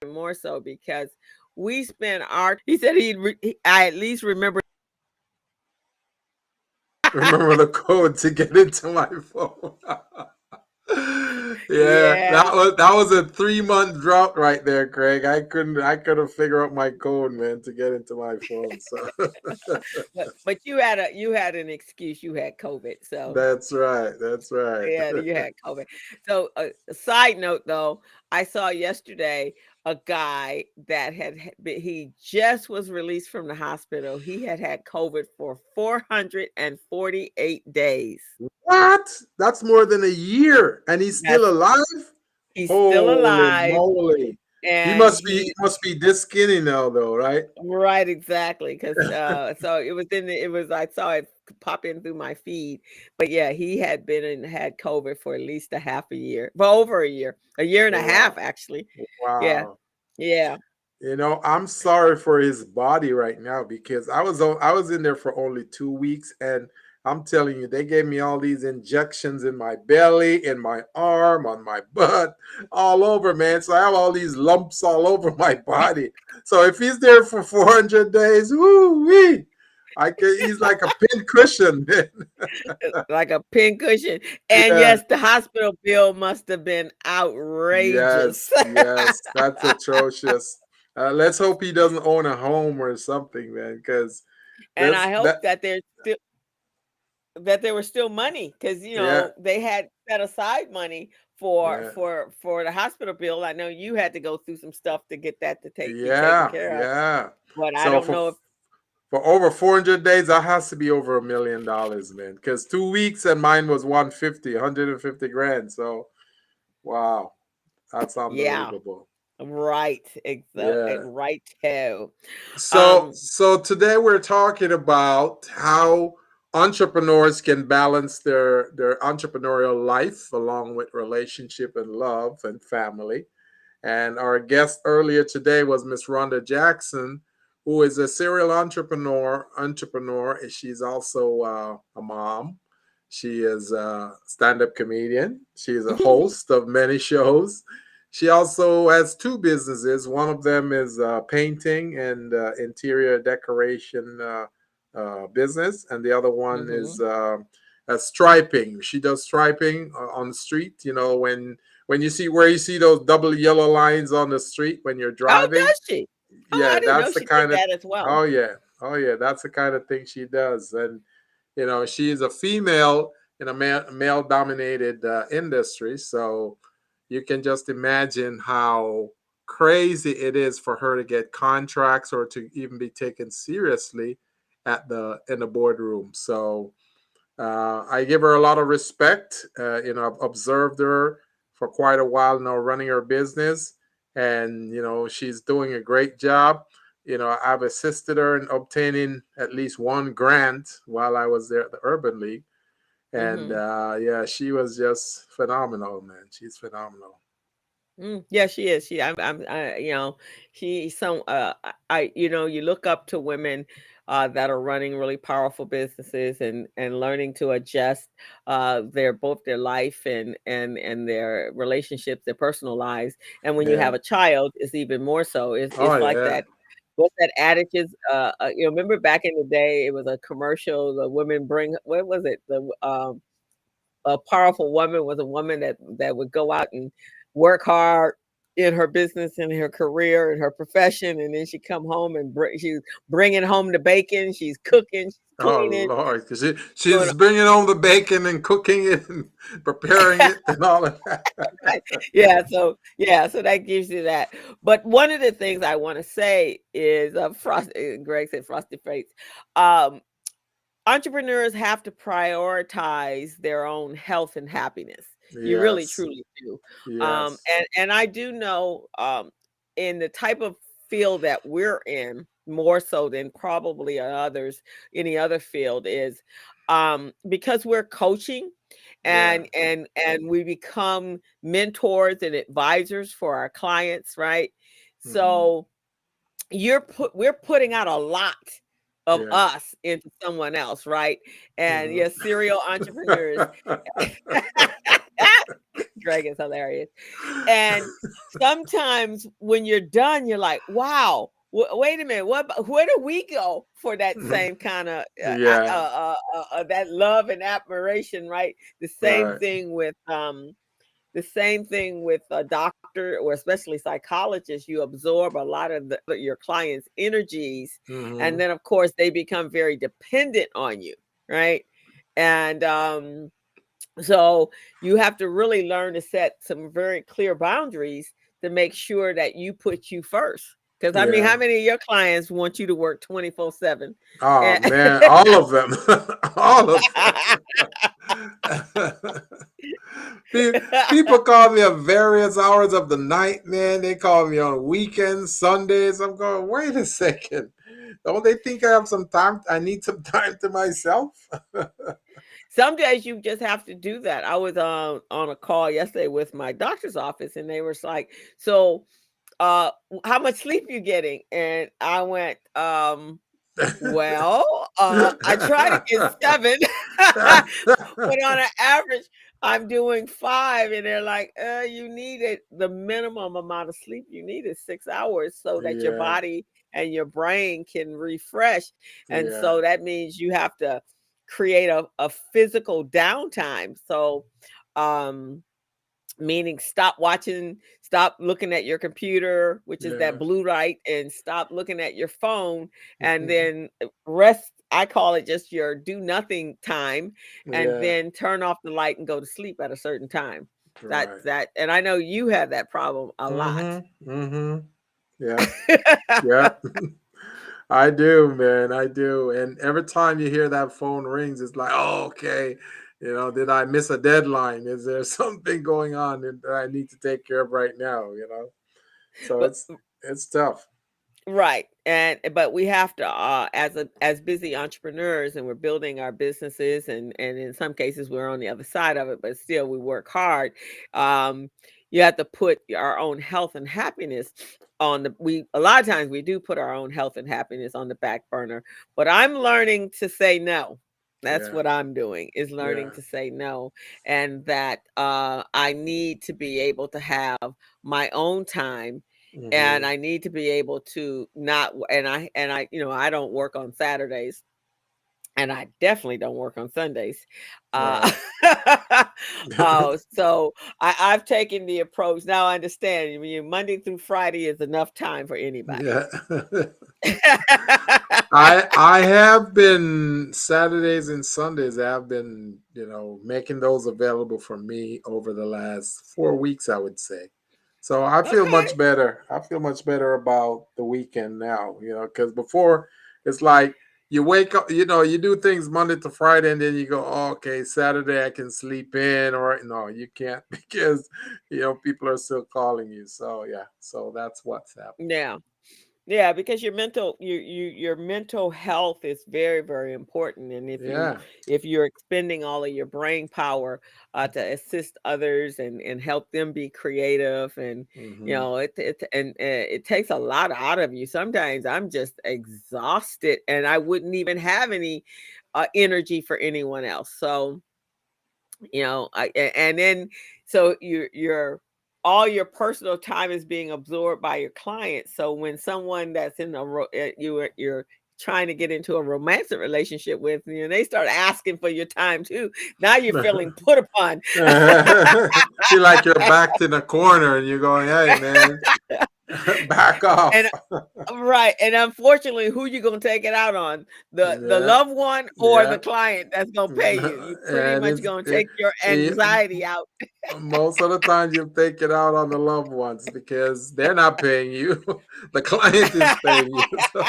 [SPEAKER 3] more so because we spend our. He said I at least remember.
[SPEAKER 2] Remember the code to get into my phone. Yeah,
[SPEAKER 3] Yeah,
[SPEAKER 2] that was a 3 month drought right there, Craig. I couldn't figure out my code, man, to get into my phone. So
[SPEAKER 3] but you had an excuse. You had COVID, so
[SPEAKER 2] that's right. That's right.
[SPEAKER 3] yeah, you had COVID. So, a side note though, I saw yesterday a guy that he just was released from the hospital. He had COVID for 448 days.
[SPEAKER 2] What? That's more than a year, and he's still
[SPEAKER 3] That's
[SPEAKER 2] alive.
[SPEAKER 3] He's still
[SPEAKER 2] Holy
[SPEAKER 3] alive,
[SPEAKER 2] moly! He
[SPEAKER 3] and
[SPEAKER 2] must be he
[SPEAKER 3] he
[SPEAKER 2] must be this skinny now, though, right?
[SPEAKER 3] right, exactly, because so I saw it pop in through my feed, but yeah, he had COVID for at least a half a year, well, over a year and a half
[SPEAKER 2] Wow!
[SPEAKER 3] actually. Yeah,
[SPEAKER 2] Wow!
[SPEAKER 3] yeah.
[SPEAKER 2] I'm sorry for his body right now because I was in there for only 2 weeks, and I'm telling you, they gave me all these injections in my belly, in my arm, on my butt, all over, man. So I have all these lumps all over my body. So if he's there for 400 days, woo wee, he's like a pin cushion, man.
[SPEAKER 3] Like a pincushion, and
[SPEAKER 2] Yeah.
[SPEAKER 3] yes, the hospital bill must have been outrageous.
[SPEAKER 2] Yes, yes, that's atrocious. Let's hope he doesn't own a home or something, man, because
[SPEAKER 3] And I
[SPEAKER 2] that.
[SPEAKER 3] hope that there was still money because
[SPEAKER 2] Yeah,
[SPEAKER 3] they had set aside money for
[SPEAKER 2] yeah,
[SPEAKER 3] the hospital bill. I know you had to go through some stuff to get that to be taken
[SPEAKER 2] yeah,
[SPEAKER 3] care of,
[SPEAKER 2] yeah.
[SPEAKER 3] but I
[SPEAKER 2] So
[SPEAKER 3] don't
[SPEAKER 2] for
[SPEAKER 3] know if
[SPEAKER 2] for over 400 days, that has to be over $1 million, man. Because 2 weeks and mine was 150 grand. So wow, that's
[SPEAKER 3] yeah,
[SPEAKER 2] unbelievable.
[SPEAKER 3] right,
[SPEAKER 2] Yeah.
[SPEAKER 3] right too.
[SPEAKER 2] So
[SPEAKER 3] Um,
[SPEAKER 2] so today we're talking about how entrepreneurs can balance their entrepreneurial life along with relationship and love and family. And our guest earlier today was Miss Ronda Jackson, who is a serial entrepreneur. She's also a mom. She is a stand-up comedian. She is a host of many shows. She also has two businesses. One of them is painting and interior decoration business, and the other one is
[SPEAKER 3] mhm.
[SPEAKER 2] striping. She does striping on the street. When you see those double yellow lines on the street when you're
[SPEAKER 3] Oh,
[SPEAKER 2] driving.
[SPEAKER 3] does she? Oh, I
[SPEAKER 2] Yeah,
[SPEAKER 3] didn't know
[SPEAKER 2] that's the
[SPEAKER 3] she did
[SPEAKER 2] kind of.
[SPEAKER 3] that as well.
[SPEAKER 2] Oh yeah, oh yeah, that's the kind of thing she does. And she is a female in a male dominated industry, so you can just imagine how crazy it is for her to get contracts or to even be taken seriously in the boardroom. So I give her a lot of respect. I've observed her for quite a while now running her business, and she's doing a great job. I've assisted her in obtaining at least one grant while I was there at the Urban League, and yeah, she was just phenomenal, man. She's phenomenal.
[SPEAKER 3] Yeah, she is. She's some. You look up to women that are running really powerful businesses and learning to adjust their life and their relationships, their personal lives. And when you
[SPEAKER 2] Yeah.
[SPEAKER 3] have a child, it's even more so. It's
[SPEAKER 2] Oh
[SPEAKER 3] like
[SPEAKER 2] yeah.
[SPEAKER 3] that. What's that adage is? Remember back in the day, it was a commercial. The women bring. What was it? A powerful woman was a woman that would go out and work hard in her business, in her career, in her profession, and then she come home and she's bringing home the bacon. She's cooking, she's
[SPEAKER 2] Oh
[SPEAKER 3] cleaning,
[SPEAKER 2] Lord, because
[SPEAKER 3] doing
[SPEAKER 2] she's bringing home the bacon and cooking it and preparing it and all of that.
[SPEAKER 3] so that gives you that. But one of the things I want to say is, Greg said frosty face. Um, Entrepreneurs have to prioritize their own health and happiness. You really
[SPEAKER 2] Yes,
[SPEAKER 3] truly do.
[SPEAKER 2] yes.
[SPEAKER 3] And I do know, in the type of field that we're in, more so than probably any other field, is because we're coaching
[SPEAKER 2] Yeah.
[SPEAKER 3] and we become mentors and advisors for our clients, right?
[SPEAKER 2] Hmm.
[SPEAKER 3] So we're putting out a lot of
[SPEAKER 2] Yeah.
[SPEAKER 3] us into someone else, right? And
[SPEAKER 2] Hmm.
[SPEAKER 3] yes, serial entrepreneurs. Greg is hilarious. And sometimes when you're done, you're like, wow, wait a minute, where do we go for that same kind of
[SPEAKER 2] Yeah.
[SPEAKER 3] that love and admiration, right?
[SPEAKER 2] Right.
[SPEAKER 3] The same thing with a doctor or especially psychologists. You absorb a lot of your clients' energies, and
[SPEAKER 2] Hmm.
[SPEAKER 3] then of course they become very dependent on you, right? And so you have to really learn to set some very clear boundaries to make sure that you put you first. Because I mean,
[SPEAKER 2] Yeah.
[SPEAKER 3] how many of your clients want you to work 24/7?
[SPEAKER 2] Oh
[SPEAKER 3] And
[SPEAKER 2] man, all of them, all of them. People call me at various hours of the night, man. They call me on weekends, Sundays. I'm going, wait a second. Don't they think I have some time? I need some time to myself.
[SPEAKER 3] Some days you just have to do that. I was on a call yesterday with my doctor's office, and they were like, "So, how much sleep you getting?" And I went, "Well, I try to get 7, but on an average, I'm doing 5." And they're like, you need it. The minimum amount of sleep you need is 6 hours so that your
[SPEAKER 2] Yeah,
[SPEAKER 3] body and your brain can refresh. And
[SPEAKER 2] yeah,
[SPEAKER 3] so that means you have to create a physical downtime. So, um, meaning stop looking at your computer, which is that
[SPEAKER 2] yeah.
[SPEAKER 3] blue light, and stop looking at your phone, and then rest. I call it just your do nothing time, and
[SPEAKER 2] Yeah,
[SPEAKER 3] then turn off the light and go to sleep at a certain time. That's
[SPEAKER 2] right.
[SPEAKER 3] that. And I know you have that problem a lot.
[SPEAKER 2] Mm-hmm. Mm-hmm. Yeah, yeah. I do, man. I do. And every time you hear that phone rings, it's like, oh, okay. Did I miss a deadline? Is there something going on that I need to take care of right now? So
[SPEAKER 3] But
[SPEAKER 2] it's tough.
[SPEAKER 3] right. But we have to, as busy entrepreneurs, and we're building our businesses, and in some cases we're on the other side of it, but still we work hard. Um, you have to put our own health and happiness we a lot of times we do put our own health and happiness on the back burner, but I'm learning to say no. That's
[SPEAKER 2] Yeah,
[SPEAKER 3] what I'm doing, is learning
[SPEAKER 2] yeah.
[SPEAKER 3] to say no, and that I need to be able to have my own time, and
[SPEAKER 2] Hmm.
[SPEAKER 3] I need to be able to not and I I don't work on Saturdays, and I definitely don't work on Sundays. Uh,
[SPEAKER 2] Right.
[SPEAKER 3] so I've taken the approach. Now I understand. I mean, Monday through Friday is enough time for anybody.
[SPEAKER 2] Yeah. I have been Saturdays and Sundays. I've been, making those available for me over the last 4 weeks, I would say. So I feel
[SPEAKER 3] Okay.
[SPEAKER 2] much better. I feel much better about the weekend now, because before it's like you wake up, you do things Monday to Friday, and then you go, oh, okay, Saturday I can sleep in, or no, you can't because people are still calling you. So yeah, so that's what's happening.
[SPEAKER 3] Yeah. Yeah, because your mental health is very, very important. And
[SPEAKER 2] Yeah.
[SPEAKER 3] if you're expending all of your brain power to assist others and help them be creative, and
[SPEAKER 2] Hmm.
[SPEAKER 3] it takes a lot out of you. Sometimes I'm just exhausted and I wouldn't even have any energy for anyone else. So and then so you're all your personal time is being absorbed by your clients. So when someone that's in you're trying to get into a romantic relationship with, they start asking for your time too. Now you're feeling put upon.
[SPEAKER 2] Feel like you're backed in a corner and you're going, hey man, back
[SPEAKER 3] And
[SPEAKER 2] off.
[SPEAKER 3] right, and unfortunately, who you gonna take it out on? The
[SPEAKER 2] Yeah,
[SPEAKER 3] loved one or the
[SPEAKER 2] yeah.
[SPEAKER 3] client that's gonna pay you? You pretty
[SPEAKER 2] And
[SPEAKER 3] much
[SPEAKER 2] it's
[SPEAKER 3] gonna take your anxiety out.
[SPEAKER 2] most of the time you take it out on the loved ones because they're not paying you. The client is paying you. So.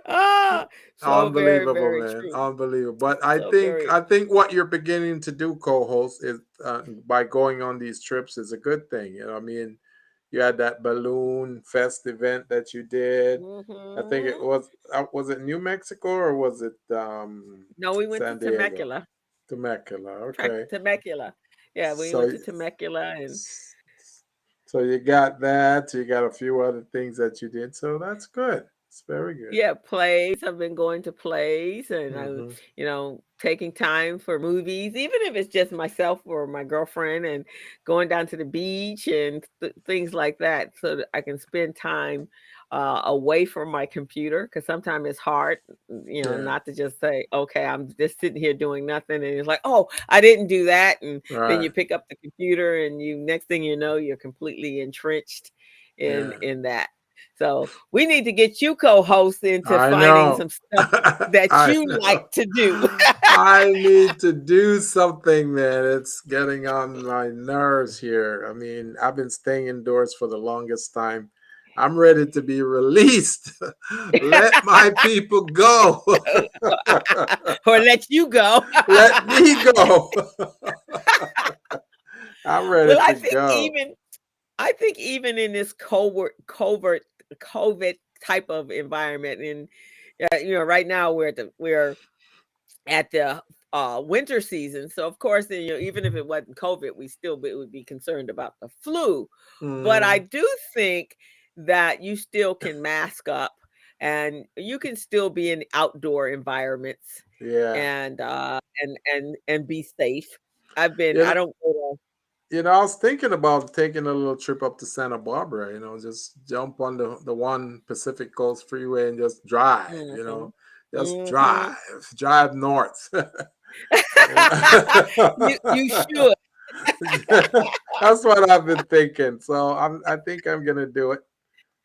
[SPEAKER 3] Ah, so very,
[SPEAKER 2] Unbelievable,
[SPEAKER 3] very
[SPEAKER 2] man.
[SPEAKER 3] true.
[SPEAKER 2] Unbelievable. But I
[SPEAKER 3] So
[SPEAKER 2] think
[SPEAKER 3] very
[SPEAKER 2] I think what you're beginning to do, co-host, is by going on these trips is a good thing. I mean, you had that balloon fest event that you did. I think it
[SPEAKER 3] mhm.
[SPEAKER 2] was it New Mexico or was it
[SPEAKER 3] No, we went to
[SPEAKER 2] San Diego?
[SPEAKER 3] Temecula.
[SPEAKER 2] Temecula. Okay.
[SPEAKER 3] Temecula. Yeah, we went
[SPEAKER 2] So
[SPEAKER 3] to Temecula and
[SPEAKER 2] so you got that. You got a few other things that you did. So that's good. It's very good.
[SPEAKER 3] yeah, plays. I've been going to plays, and I'm,
[SPEAKER 2] Hmm.
[SPEAKER 3] taking time for movies, even if it's just myself or my girlfriend, and going down to the beach and things like that, so that I can spend time away from my computer. Because sometimes it's hard,
[SPEAKER 2] Yeah.
[SPEAKER 3] not to just say, okay, I'm just sitting here doing nothing, and it's like, oh, I didn't do that, and then you
[SPEAKER 2] Right.
[SPEAKER 3] pick up the computer, and next thing you know, you're completely entrenched in
[SPEAKER 2] Yeah.
[SPEAKER 3] that. So we need to get you co-host into
[SPEAKER 2] I
[SPEAKER 3] finding
[SPEAKER 2] know.
[SPEAKER 3] some stuff that
[SPEAKER 2] I
[SPEAKER 3] you like
[SPEAKER 2] know.
[SPEAKER 3] to do.
[SPEAKER 2] I need to do something, man. It's getting on my nerves here. I mean, I've been staying indoors for the longest time. I'm ready to be released. Let my people go.
[SPEAKER 3] Or let you go.
[SPEAKER 2] Let me go. I'm ready
[SPEAKER 3] Well,
[SPEAKER 2] to go.
[SPEAKER 3] I think even in this covert COVID type of environment, and right now we're at the winter season. So of course, then, even if it wasn't COVID, would be concerned about the flu. But I
[SPEAKER 2] Mm,
[SPEAKER 3] do think that you still can mask up and you can still be in outdoor environments
[SPEAKER 2] yeah.
[SPEAKER 3] and be safe. I
[SPEAKER 2] You
[SPEAKER 3] don't go to
[SPEAKER 2] I was thinking about taking a little trip up to Santa Barbara, just jump on the one Pacific Coast Freeway and just drive,
[SPEAKER 3] Mhm.
[SPEAKER 2] just
[SPEAKER 3] Mhm.
[SPEAKER 2] drive north. Yeah.
[SPEAKER 3] You should.
[SPEAKER 2] That's what I've been thinking. So I think I'm gonna do it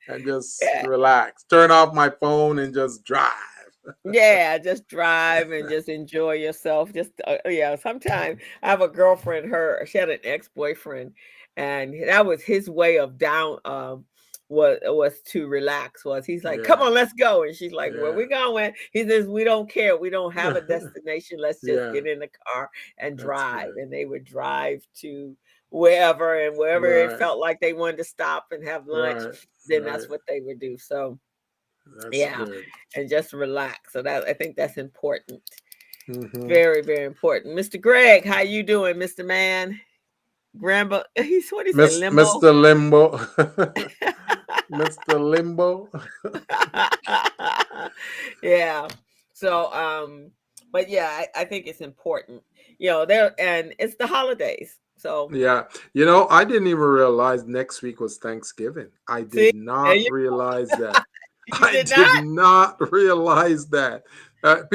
[SPEAKER 2] and just
[SPEAKER 3] Yeah.
[SPEAKER 2] relax, turn off my phone and just drive.
[SPEAKER 3] Yeah, just drive and just enjoy yourself. Just yeah, sometimes I have a girlfriend, she had an ex-boyfriend, and that was his way of down was to relax. Was He's like, "Come
[SPEAKER 2] Yeah,
[SPEAKER 3] on, let's go." And she's like, "Where
[SPEAKER 2] yeah,
[SPEAKER 3] we going?" He says, "We don't care. We don't have a destination. Let's just
[SPEAKER 2] yeah.
[SPEAKER 3] get in the car and
[SPEAKER 2] That's
[SPEAKER 3] drive."
[SPEAKER 2] good.
[SPEAKER 3] And they would drive to wherever, and wherever it
[SPEAKER 2] Right,
[SPEAKER 3] felt like they wanted to stop and have lunch,
[SPEAKER 2] right,
[SPEAKER 3] then
[SPEAKER 2] right.
[SPEAKER 3] that's what they would do. So
[SPEAKER 2] That's
[SPEAKER 3] yeah,
[SPEAKER 2] good.
[SPEAKER 3] and just relax. So I think that's important.
[SPEAKER 2] Hmm.
[SPEAKER 3] Very, very important. Mr. Greg, how you doing, Mr. Man? Grambo, he's what he say, limbo.
[SPEAKER 2] Mr. Limbo. Mr. Limbo.
[SPEAKER 3] Yeah. So but yeah, I think it's important. And it's the holidays. So
[SPEAKER 2] Yeah. I didn't even realize next week was Thanksgiving. I
[SPEAKER 3] see,
[SPEAKER 2] did
[SPEAKER 3] there
[SPEAKER 2] not
[SPEAKER 3] you
[SPEAKER 2] realize that.
[SPEAKER 3] you
[SPEAKER 2] I
[SPEAKER 3] did not?
[SPEAKER 2] did not realize that. A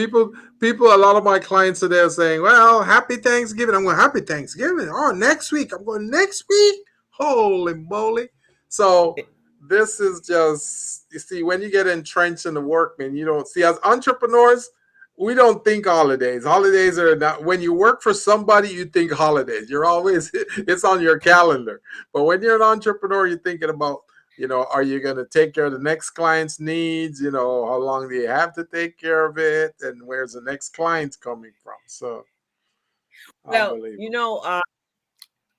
[SPEAKER 2] lot of my clients are there saying, "Well, happy Thanksgiving." I'm going, "Happy Thanksgiving." Oh, next week. I'm going, "Next week." Holy moly! So this is just, you see, when you get entrenched in the work, man, you don't see, as entrepreneurs. we don't think holidays. Holidays are not, when you work for somebody, you think holidays. You're always, it's on your calendar. But when you're an entrepreneur, you're thinking about, are you going to take care of the next client's needs? How long do you have to take care of it? And where's the next client coming from? So
[SPEAKER 3] Well,
[SPEAKER 2] unbelievable.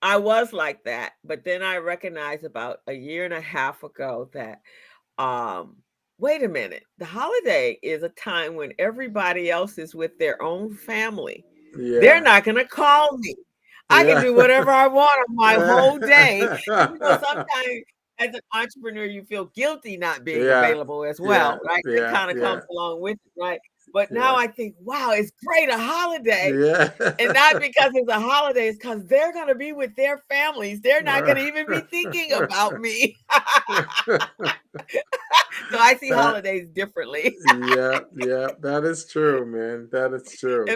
[SPEAKER 3] I was like that, but then I recognized about a year and a half ago that um wait a minute, the holiday is a time when everybody else is with their own family. They're
[SPEAKER 2] Yeah.
[SPEAKER 3] not going to call me. I can
[SPEAKER 2] Yeah.
[SPEAKER 3] do whatever I want on my whole day. Sometimes as an entrepreneur, you feel guilty not being
[SPEAKER 2] Yeah.
[SPEAKER 3] available as
[SPEAKER 2] Yeah.
[SPEAKER 3] well, right? It
[SPEAKER 2] Yeah.
[SPEAKER 3] kind of
[SPEAKER 2] Yeah.
[SPEAKER 3] comes along with it, right? But now
[SPEAKER 2] Yeah.
[SPEAKER 3] I think, wow, it's great, a holiday.
[SPEAKER 2] Yeah.
[SPEAKER 3] And not because it's a holiday, it's because they're going to be with their families. They're not going to even be thinking about me. So I see
[SPEAKER 2] That,
[SPEAKER 3] holidays differently.
[SPEAKER 2] yeah, yeah, that is true, man. That is true.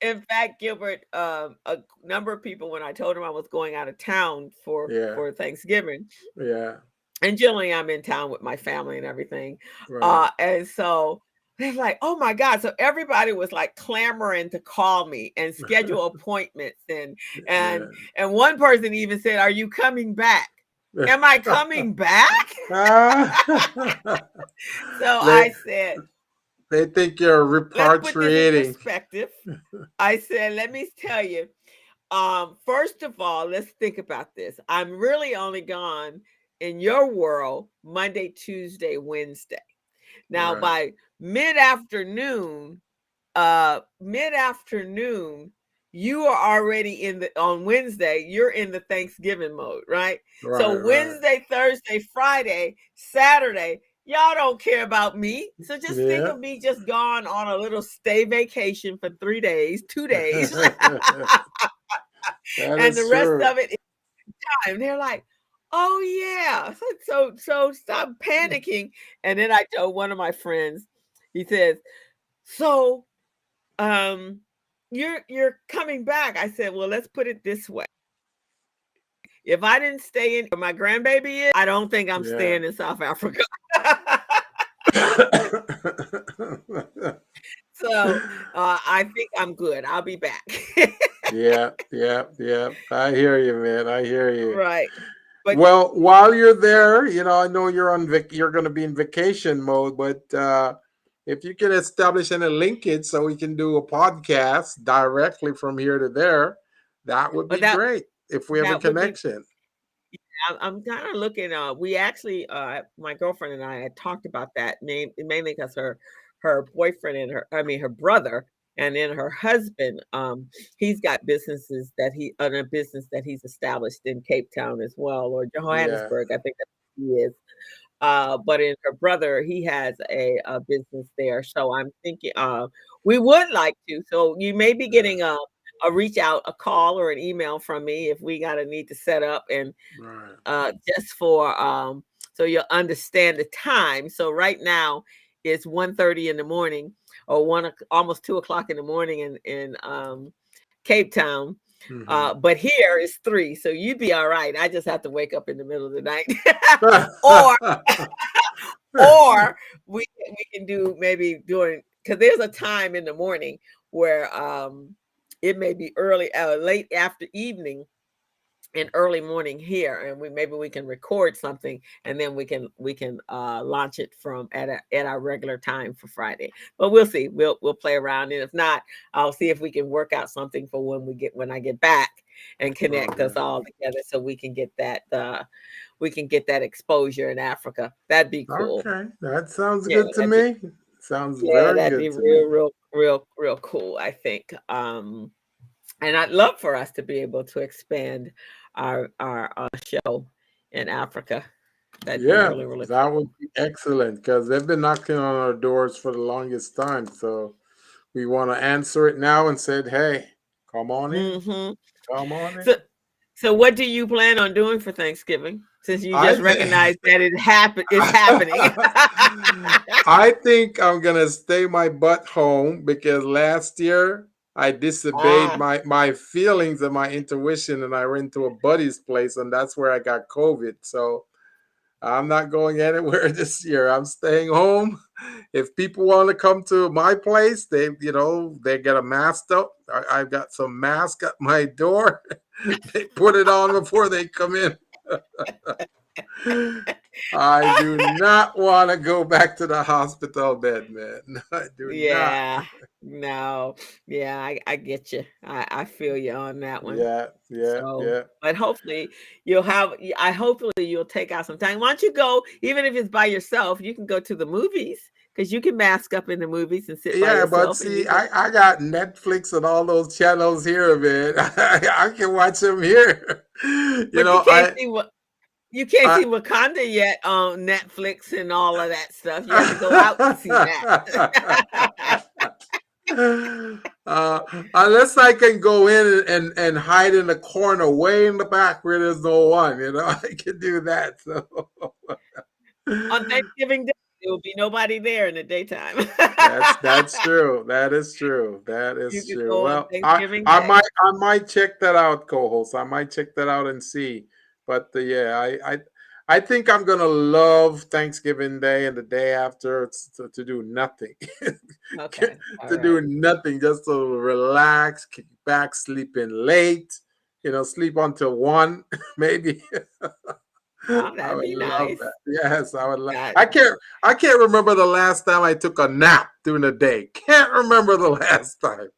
[SPEAKER 3] In fact, Gilbert, a number of people, when I told them I was going out of town for
[SPEAKER 2] Yeah,
[SPEAKER 3] Thanksgiving,
[SPEAKER 2] yeah,
[SPEAKER 3] and generally I'm in town with my family and everything,
[SPEAKER 2] right.
[SPEAKER 3] and so they're like, "Oh my God!" So everybody was like clamoring to call me and schedule appointments, and
[SPEAKER 2] Yeah.
[SPEAKER 3] and one person even said, "Are you coming back?" Am I coming back? So
[SPEAKER 2] they
[SPEAKER 3] I said,
[SPEAKER 2] they think you're
[SPEAKER 3] let's put this in
[SPEAKER 2] repatriating.
[SPEAKER 3] perspective. I said, let me tell you. First of all, let's think about this. I'm really only gone in your world Monday, Tuesday, Wednesday. Now
[SPEAKER 2] Right,
[SPEAKER 3] by mid-afternoon, mid-afternoon, you are already on Wednesday, you're in the Thanksgiving mode, right?
[SPEAKER 2] right,
[SPEAKER 3] So
[SPEAKER 2] right.
[SPEAKER 3] Wednesday, Thursday, Friday, Saturday, y'all don't care about me. So just think
[SPEAKER 2] Yeah.
[SPEAKER 3] of me just gone on a little stay vacation for 3 days, 2 days,
[SPEAKER 2] That
[SPEAKER 3] and the
[SPEAKER 2] is
[SPEAKER 3] rest
[SPEAKER 2] true.
[SPEAKER 3] of it is time. They're like, oh yeah. So stop panicking. And then I told one of my friends, he says, so um you're coming back. I said, well, let's put it this way. If I didn't stay in where my grandbaby is, I don't think I'm
[SPEAKER 2] Yeah.
[SPEAKER 3] staying in South Africa. So I think I'm good. I'll be back.
[SPEAKER 2] Yeah, yeah, yeah. I hear you, man. I hear you.
[SPEAKER 3] Right. But
[SPEAKER 2] Well, while you're there, I know you're you're going to be in vacation mode, but if you can establish any linkage so we can do a podcast directly from here to there, that would be
[SPEAKER 3] but that
[SPEAKER 2] great if we have a
[SPEAKER 3] that would be
[SPEAKER 2] connection.
[SPEAKER 3] I'm kind of looking. We actually, my girlfriend and I had talked about that mainly because her boyfriend and her brother, and then her husband. He's got businesses that a business that he's established in Cape Town as well, or
[SPEAKER 2] Yeah.
[SPEAKER 3] Johannesburg. I think that he is. But in her brother, he has a business there. So I'm thinking, we would like to. So you may be
[SPEAKER 2] Yeah.
[SPEAKER 3] getting a reach out, a call, or an email from me if we got to need to set up and
[SPEAKER 2] Right.
[SPEAKER 3] just for so you'll understand the time. So right now it's 1:30 in the morning, or almost 2 o'clock in the morning in Cape Town.
[SPEAKER 2] Hmm.
[SPEAKER 3] But here it's 3, so you'd be all right. I just have to wake up in the middle of the night, or or we can do maybe during, because there's a time in the morning where it may be early, late after evening and early morning here, and we can record something, and then we can launch it from at our regular time for Friday. But we'll see. We'll play around, and if not, I'll see if we can work out something for when I get back and connect us
[SPEAKER 2] Okay.
[SPEAKER 3] all together so we can get that exposure in Africa. That'd be cool.
[SPEAKER 2] Okay. That sounds
[SPEAKER 3] Yeah,
[SPEAKER 2] good to me. Sounds
[SPEAKER 3] yeah,
[SPEAKER 2] very
[SPEAKER 3] that'd
[SPEAKER 2] good
[SPEAKER 3] be
[SPEAKER 2] to me.
[SPEAKER 3] real cool, I think. And I'd love for us to be able to expand our show in Africa. That'd be
[SPEAKER 2] Yeah,
[SPEAKER 3] really, really
[SPEAKER 2] that
[SPEAKER 3] cool.
[SPEAKER 2] would be excellent because they've been knocking on our doors for the longest time. So we want to answer it now and said, hey, come on in.
[SPEAKER 3] Hmm.
[SPEAKER 2] Come on
[SPEAKER 3] So,
[SPEAKER 2] in.
[SPEAKER 3] so what do you plan on doing for Thanksgiving? Since you
[SPEAKER 2] I
[SPEAKER 3] just
[SPEAKER 2] think
[SPEAKER 3] recognized that it's happening.
[SPEAKER 2] I think I'm gonna stay my butt home because last year I disobeyed
[SPEAKER 3] Ah,
[SPEAKER 2] my feelings and my intuition and I went to a buddy's place and that's where I got COVID. So I'm not going anywhere this year. I'm staying home. If people want to come to my place, they get a mask up. I've got some mask at my door. They put it on before they come in. I do not want to go back to the hospital bed, man. I do not.
[SPEAKER 3] Yeah, no, yeah, I get you. I feel you on that one.
[SPEAKER 2] Yeah, yeah,
[SPEAKER 3] So,
[SPEAKER 2] yeah.
[SPEAKER 3] but hopefully hopefully you'll take out some time. Why don't you go, even if it's by yourself, you can go to the movies because you can mask up in the movies and sit by
[SPEAKER 2] Yeah, but
[SPEAKER 3] yourself and you
[SPEAKER 2] see,
[SPEAKER 3] can.
[SPEAKER 2] I got Netflix and all those channels here, man. I can watch them here. You
[SPEAKER 3] But you
[SPEAKER 2] know,
[SPEAKER 3] can't see what you can't
[SPEAKER 2] I
[SPEAKER 3] see Wakanda yet on Netflix and all of that stuff. You have to go out to see that.
[SPEAKER 2] uh, unless I can go in and hide in the corner way in the back where there's no one, I can do that. So
[SPEAKER 3] On Thanksgiving Day, there will be nobody there in the daytime.
[SPEAKER 2] that's true. That is true. That
[SPEAKER 3] You
[SPEAKER 2] is
[SPEAKER 3] could
[SPEAKER 2] true.
[SPEAKER 3] go on
[SPEAKER 2] Well, I
[SPEAKER 3] Thanksgiving
[SPEAKER 2] I
[SPEAKER 3] Day.
[SPEAKER 2] might I might check that out, co-host. I might check that out and see. But yeah, I think I'm gonna love Thanksgiving Day and the day after to do nothing.
[SPEAKER 3] Okay. All
[SPEAKER 2] To do
[SPEAKER 3] right.
[SPEAKER 2] nothing, just to relax, kick back, sleep in late, sleep until 1, maybe.
[SPEAKER 3] Oh,
[SPEAKER 2] I
[SPEAKER 3] that'd
[SPEAKER 2] would
[SPEAKER 3] be
[SPEAKER 2] love
[SPEAKER 3] nice.
[SPEAKER 2] that. Yes, I would love.
[SPEAKER 3] That
[SPEAKER 2] I can't remember the last time I took a nap during the day. Can't remember the last time.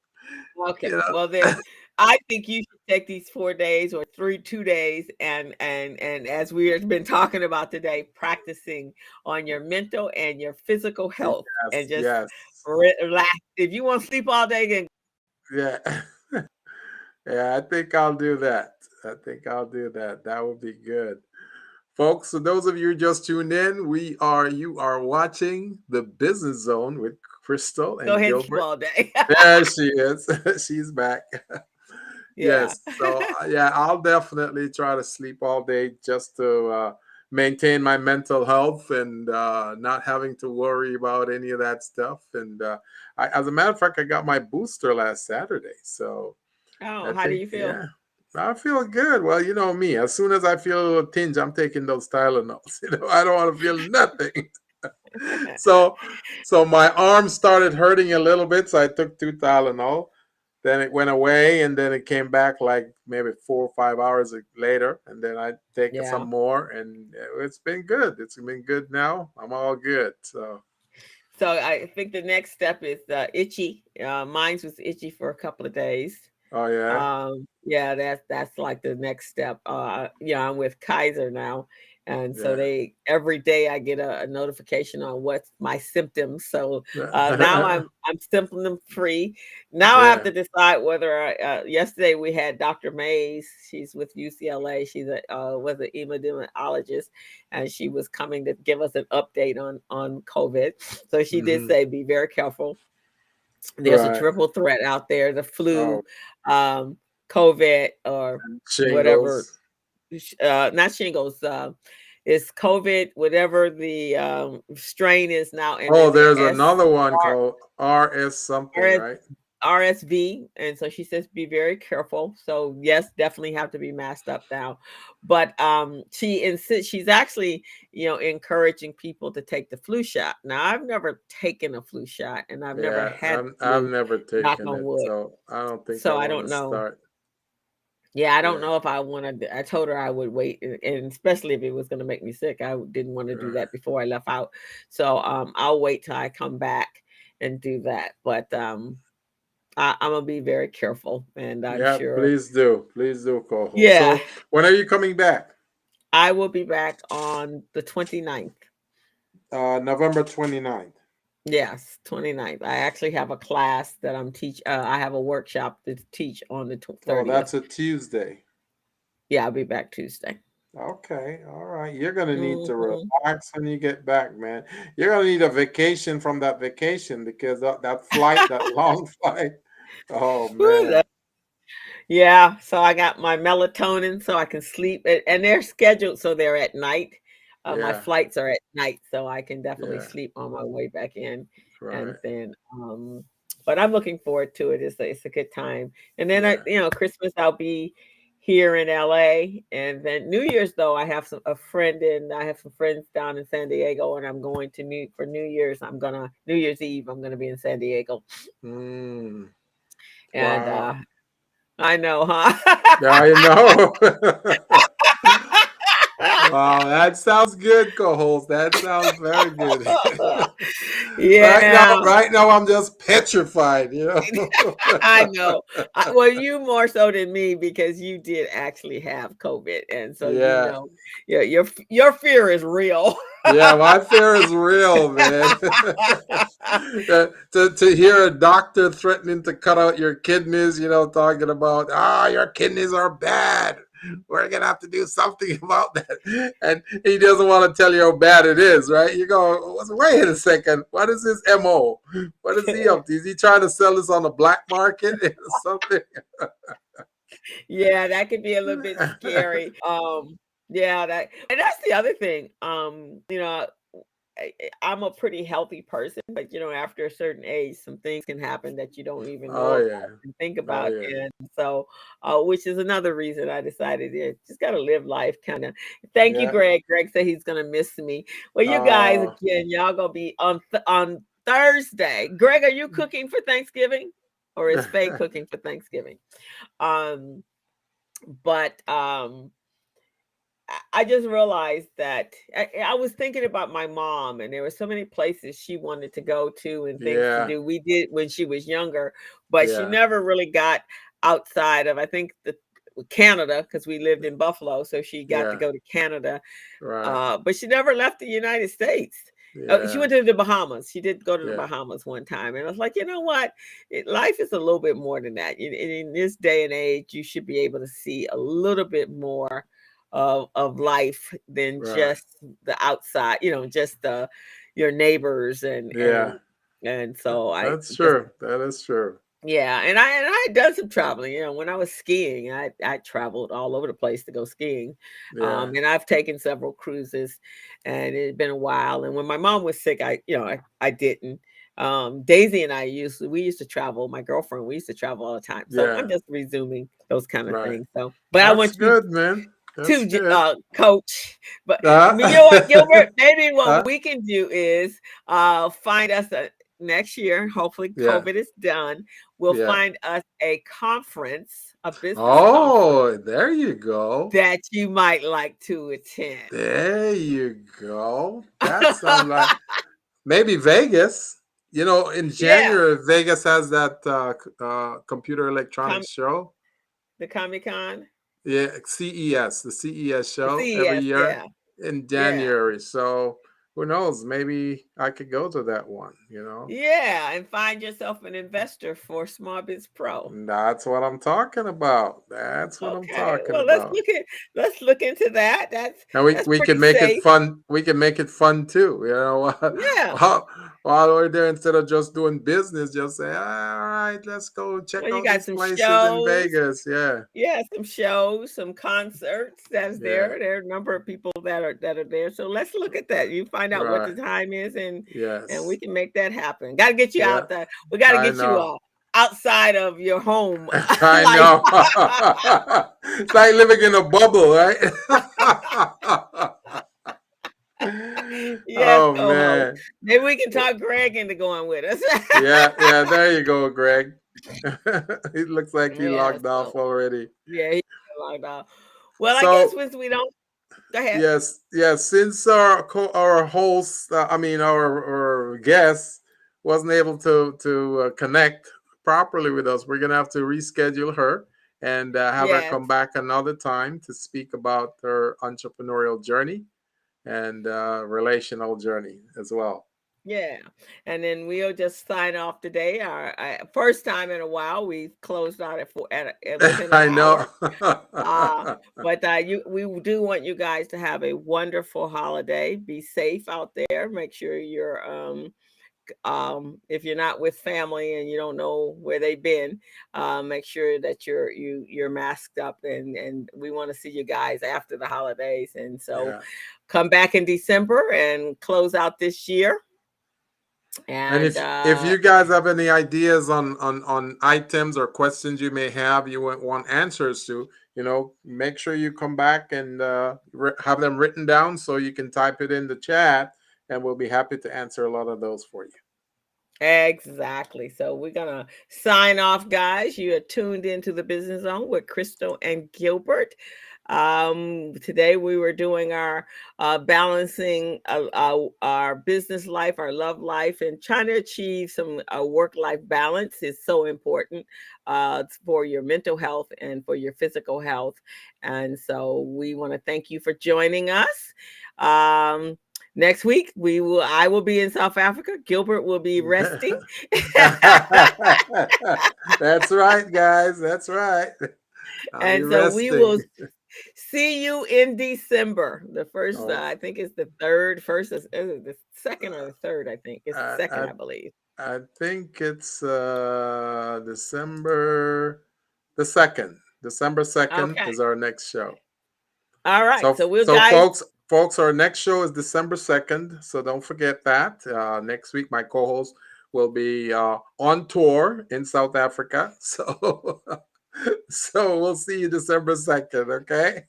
[SPEAKER 3] okay.
[SPEAKER 2] You know.
[SPEAKER 3] Well, then I think you should take these 4 days or 2 days and as we have been talking about today, practicing on your mental and your physical health and
[SPEAKER 2] Yes,
[SPEAKER 3] just
[SPEAKER 2] yes,
[SPEAKER 3] relax. If you want to sleep all day, then
[SPEAKER 2] yeah, yeah. I think I'll do that. I think I'll do that. That would be good, folks. So those of you who just tuned in, you are watching the Business Zone with Crystal
[SPEAKER 3] go
[SPEAKER 2] and
[SPEAKER 3] ahead and sleep
[SPEAKER 2] Gilbert.
[SPEAKER 3] all day.
[SPEAKER 2] There she is. She's back.
[SPEAKER 3] Yeah.
[SPEAKER 2] Yes. So yeah, I'll definitely try to sleep all day just to maintain my mental health and not having to worry about any of that stuff. And as a matter of fact, I got my booster last Saturday. So I
[SPEAKER 3] Oh, how do
[SPEAKER 2] think,
[SPEAKER 3] you feel?
[SPEAKER 2] yeah, I feel good. Well, you know me. As soon as I feel a little tinge, I'm taking those Tylenols. I don't want to feel nothing. So, so my arm started hurting a little bit. So I took 2 Tylenol. Then it went away, and then it came back like maybe 4 or 5 hours later, and then I take some
[SPEAKER 3] Yeah.
[SPEAKER 2] more, and it's been good. It's been good now. I'm all good. So,
[SPEAKER 3] So I think the next step is itchy. Mine's was itchy for a couple of days.
[SPEAKER 2] oh yeah,
[SPEAKER 3] Yeah, that's like the next step. Yeah, I'm with Kaiser now, and so
[SPEAKER 2] yeah.
[SPEAKER 3] they every day I get a notification on what's my symptoms. So now I'm symptom free. Now I have
[SPEAKER 2] Yeah.
[SPEAKER 3] to decide whether yesterday we had Dr. Mays. She's with UCLA. She's was an epidemiologist, and she was coming to give us an update on COVID. So she did
[SPEAKER 2] Hmm.
[SPEAKER 3] say be very careful. There's a
[SPEAKER 2] Right.
[SPEAKER 3] triple threat out there: the
[SPEAKER 2] Oh,
[SPEAKER 3] flu, um, COVID, or whatever.
[SPEAKER 2] shingles.
[SPEAKER 3] Not shingles. It's COVID, whatever the strain is now, and
[SPEAKER 2] Oh,
[SPEAKER 3] is it
[SPEAKER 2] there's another one called RS something,
[SPEAKER 3] RS,
[SPEAKER 2] right?
[SPEAKER 3] RSV? And so she says be very careful. So yes, definitely have to be masked up now. But she insists she's actually encouraging people to take the flu shot. Now I've never taken a flu shot, and I've never
[SPEAKER 2] Yeah,
[SPEAKER 3] had
[SPEAKER 2] I've
[SPEAKER 3] flu.
[SPEAKER 2] never
[SPEAKER 3] Knock
[SPEAKER 2] taken
[SPEAKER 3] on
[SPEAKER 2] it,
[SPEAKER 3] wood.
[SPEAKER 2] so I don't think I
[SPEAKER 3] So I
[SPEAKER 2] want
[SPEAKER 3] don't
[SPEAKER 2] to
[SPEAKER 3] know.
[SPEAKER 2] start.
[SPEAKER 3] Yeah, I don't
[SPEAKER 2] Yeah,
[SPEAKER 3] know if I want to. I told her I would wait, and especially if it was going to make me sick, I didn't want to do
[SPEAKER 2] right.
[SPEAKER 3] that before I left out. So I'll wait till I come back and do that. But I'm gonna be very careful, and I'm
[SPEAKER 2] Yeah,
[SPEAKER 3] sure.
[SPEAKER 2] please do, co-host.
[SPEAKER 3] Yeah,
[SPEAKER 2] So, when are you coming back?
[SPEAKER 3] I will be back on the 29th.
[SPEAKER 2] November 29th.
[SPEAKER 3] Yes, 29th. I actually have a class that I'm teach. I have a workshop to teach on the
[SPEAKER 2] Oh,
[SPEAKER 3] 30th.
[SPEAKER 2] that's a Tuesday.
[SPEAKER 3] Yeah, I'll be back Tuesday.
[SPEAKER 2] Okay, all right. You're gonna need to
[SPEAKER 3] Mhm.
[SPEAKER 2] relax when you get back, man. You're gonna need a vacation from that vacation because that flight, that long flight. Oh
[SPEAKER 3] Woo,
[SPEAKER 2] man.
[SPEAKER 3] yeah, so I got my melatonin so I can sleep, and they're scheduled so they're at night. My
[SPEAKER 2] Yeah,
[SPEAKER 3] flights are at night, so I can definitely
[SPEAKER 2] yeah,
[SPEAKER 3] sleep on my way back in, and
[SPEAKER 2] right.
[SPEAKER 3] then, but I'm looking forward to it. It's a good time, and then
[SPEAKER 2] Yeah.
[SPEAKER 3] Christmas I'll be here in LA. And then New Year's, though, I have some friends down in San Diego, and I'm going to for New Year's. New Year's Eve, I'm gonna be in San Diego.
[SPEAKER 2] Mm,
[SPEAKER 3] And
[SPEAKER 2] wow.
[SPEAKER 3] I know, huh?
[SPEAKER 2] I know. Wow, that sounds good, co-host. That sounds very good.
[SPEAKER 3] Yeah,
[SPEAKER 2] Right now, I'm just petrified. You know.
[SPEAKER 3] I know. Well, you more so than me because you did actually have COVID, and so
[SPEAKER 2] Yeah,
[SPEAKER 3] your fear is real.
[SPEAKER 2] yeah. My fear is real, man. To hear a doctor threatening to cut out your kidneys, talking about your kidneys are bad. We're gonna have to do something about that, and he doesn't want to tell you how bad it is, right? You go, wait a second, what is his mo? What is he up to? Is he trying to sell this on the black market or something?
[SPEAKER 3] Yeah, that could be a little bit scary. Yeah, and that's the other thing. I'm a pretty healthy person, but after a certain age, some things can happen that you don't even know
[SPEAKER 2] Oh
[SPEAKER 3] about
[SPEAKER 2] yeah,
[SPEAKER 3] and think
[SPEAKER 2] oh
[SPEAKER 3] about.
[SPEAKER 2] yeah.
[SPEAKER 3] And so, which is another reason I decided just got to live life kind of. Thank you,
[SPEAKER 2] Yeah.
[SPEAKER 3] Greg. Greg said he's going to miss me. Well, you guys,
[SPEAKER 2] Oh,
[SPEAKER 3] again, y'all going to be on Thursday. Greg, are you cooking for Thanksgiving or is Faye cooking for Thanksgiving? But I just realized that I was thinking about my mom, and there were so many places she wanted to go to and things to
[SPEAKER 2] yeah,
[SPEAKER 3] do. We did when she was younger, but she
[SPEAKER 2] yeah,
[SPEAKER 3] never really got outside of, I think, the Canada, because we lived in Buffalo, so she got to
[SPEAKER 2] yeah.
[SPEAKER 3] go to Canada.
[SPEAKER 2] Right.
[SPEAKER 3] But she never left the United States. She
[SPEAKER 2] Yeah,
[SPEAKER 3] went to the Bahamas. She did go to the
[SPEAKER 2] yeah.
[SPEAKER 3] Bahamas one time, and I was like, you know what? Life is a little bit more than that. In this day and age, you should be able to see a little bit more of life than
[SPEAKER 2] Right.
[SPEAKER 3] just the outside, just your neighbors
[SPEAKER 2] Yeah.
[SPEAKER 3] and so I
[SPEAKER 2] That's
[SPEAKER 3] just
[SPEAKER 2] true. That is true.
[SPEAKER 3] yeah, and I had done some traveling. When I was skiing, I traveled all over the place to go skiing,
[SPEAKER 2] Yeah.
[SPEAKER 3] and I've taken several cruises, and it had been a while. And when my mom was sick, I didn't. Daisy and we used to travel. My girlfriend, we used to travel all the time. So I'm
[SPEAKER 2] Yeah.
[SPEAKER 3] just resuming those kind of
[SPEAKER 2] Right.
[SPEAKER 3] things. So, but I
[SPEAKER 2] That's
[SPEAKER 3] want you
[SPEAKER 2] good, man. That's
[SPEAKER 3] to
[SPEAKER 2] good.
[SPEAKER 3] coach. But
[SPEAKER 2] Uh,
[SPEAKER 3] you know what, Gilbert? Maybe what
[SPEAKER 2] uh,
[SPEAKER 3] we can do is find us next year. Hopefully,
[SPEAKER 2] yeah.
[SPEAKER 3] COVID is done. We'll
[SPEAKER 2] Yeah.
[SPEAKER 3] find us a conference, a business conference
[SPEAKER 2] Oh, there you go.
[SPEAKER 3] that you might like to attend.
[SPEAKER 2] There you go. That sounds like maybe Vegas. In
[SPEAKER 3] Yeah,
[SPEAKER 2] January, Vegas has that computer
[SPEAKER 3] com-
[SPEAKER 2] electronics show.
[SPEAKER 3] the Comic Con,
[SPEAKER 2] Yeah, CES, the CES
[SPEAKER 3] the
[SPEAKER 2] show every
[SPEAKER 3] CES.
[SPEAKER 2] year
[SPEAKER 3] Yeah,
[SPEAKER 2] in
[SPEAKER 3] yeah.
[SPEAKER 2] January. So who knows? Maybe I could go to that one.
[SPEAKER 3] Yeah, and find yourself an investor for Small Biz Pro.
[SPEAKER 2] That's what I'm talking about. That's what I'm
[SPEAKER 3] Okay,
[SPEAKER 2] talking
[SPEAKER 3] well
[SPEAKER 2] about.
[SPEAKER 3] let's look into that.
[SPEAKER 2] And we
[SPEAKER 3] That's
[SPEAKER 2] we
[SPEAKER 3] pretty
[SPEAKER 2] can make it
[SPEAKER 3] safe.
[SPEAKER 2] fun. We can make it fun too.
[SPEAKER 3] Yeah.
[SPEAKER 2] While we're there, instead of just doing business, just say, all right, let's go check
[SPEAKER 3] Well, you
[SPEAKER 2] out
[SPEAKER 3] got
[SPEAKER 2] these
[SPEAKER 3] some
[SPEAKER 2] places in
[SPEAKER 3] shows.
[SPEAKER 2] Vegas. Yeah.
[SPEAKER 3] Yeah, some shows, some concerts that's
[SPEAKER 2] Yeah.
[SPEAKER 3] there. There are a number of people that are there. So let's look at that. You find out what the
[SPEAKER 2] Right.
[SPEAKER 3] time is and we
[SPEAKER 2] Yes.
[SPEAKER 3] can make that happen. Got to get you
[SPEAKER 2] Yeah.
[SPEAKER 3] out there. We got to
[SPEAKER 2] I
[SPEAKER 3] get you
[SPEAKER 2] know.
[SPEAKER 3] outside of your home.
[SPEAKER 2] I
[SPEAKER 3] Like
[SPEAKER 2] know. It's like living in a bubble, right?
[SPEAKER 3] yes,
[SPEAKER 2] Oh
[SPEAKER 3] co-host.
[SPEAKER 2] man.
[SPEAKER 3] Maybe we can talk Greg into going with us.
[SPEAKER 2] Yeah, yeah, there you go, Greg. It looks like he
[SPEAKER 3] Yeah,
[SPEAKER 2] logged off
[SPEAKER 3] so
[SPEAKER 2] already.
[SPEAKER 3] yeah, he logged off. Well, I guess
[SPEAKER 2] So
[SPEAKER 3] since we don't go ahead.
[SPEAKER 2] yes, since our host, our guest wasn't able to connect properly with us, we're gonna have to reschedule her and have her
[SPEAKER 3] Yes.
[SPEAKER 2] come back another time to speak about her entrepreneurial journey and relational journey as well.
[SPEAKER 3] Yeah, and then we'll just sign off today. Our first time in a while, we closed out within an
[SPEAKER 2] I
[SPEAKER 3] hour.
[SPEAKER 2] know.
[SPEAKER 3] Uh, but we do want you guys to have a wonderful holiday. Be safe out there. Make sure you're if you're not with family and you don't know where they've been, make sure that you're masked up and we want to see you guys after the holidays. And so
[SPEAKER 2] Yeah.
[SPEAKER 3] come back in December and close out this year.
[SPEAKER 2] And
[SPEAKER 3] And
[SPEAKER 2] if you guys have any ideas on items or questions you may have, you want answers to, make sure you come back and have them written down so you can type it in the chat, and we'll be happy to answer a lot of those for you.
[SPEAKER 3] exactly. So we're gonna sign off, guys. You are tuned into the Business Zone with Crystal and Gilbert. Today we were doing our balancing our business life, our love life, and trying to achieve some work-life balance is so important for your mental health and for your physical health. And so we want to thank you for joining us. Next week I will be in South Africa. Gilbert will be resting.
[SPEAKER 2] That's right, guys. That's right.
[SPEAKER 3] And so we will see you in December. The first, I think it's the third. First is the second or the third. I think it's the second, I believe.
[SPEAKER 2] I think it's December the 2nd. December 2nd is our next show.
[SPEAKER 3] All right. So
[SPEAKER 2] folks, our next show is December 2nd. So don't forget that. Next week, my co-host will be on tour in South Africa. So we'll see you December 2nd. Okay.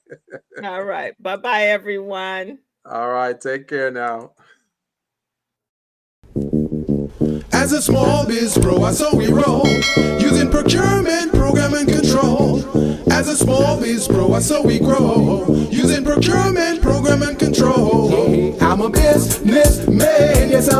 [SPEAKER 3] All right. Bye-bye, everyone.
[SPEAKER 2] All right. Take care now.
[SPEAKER 1] As a small biz pro, so we roll, using procurement, program, and control. As a small biz pro, so we grow, using procurement, program, and control. I'm a businessman, yes, I'm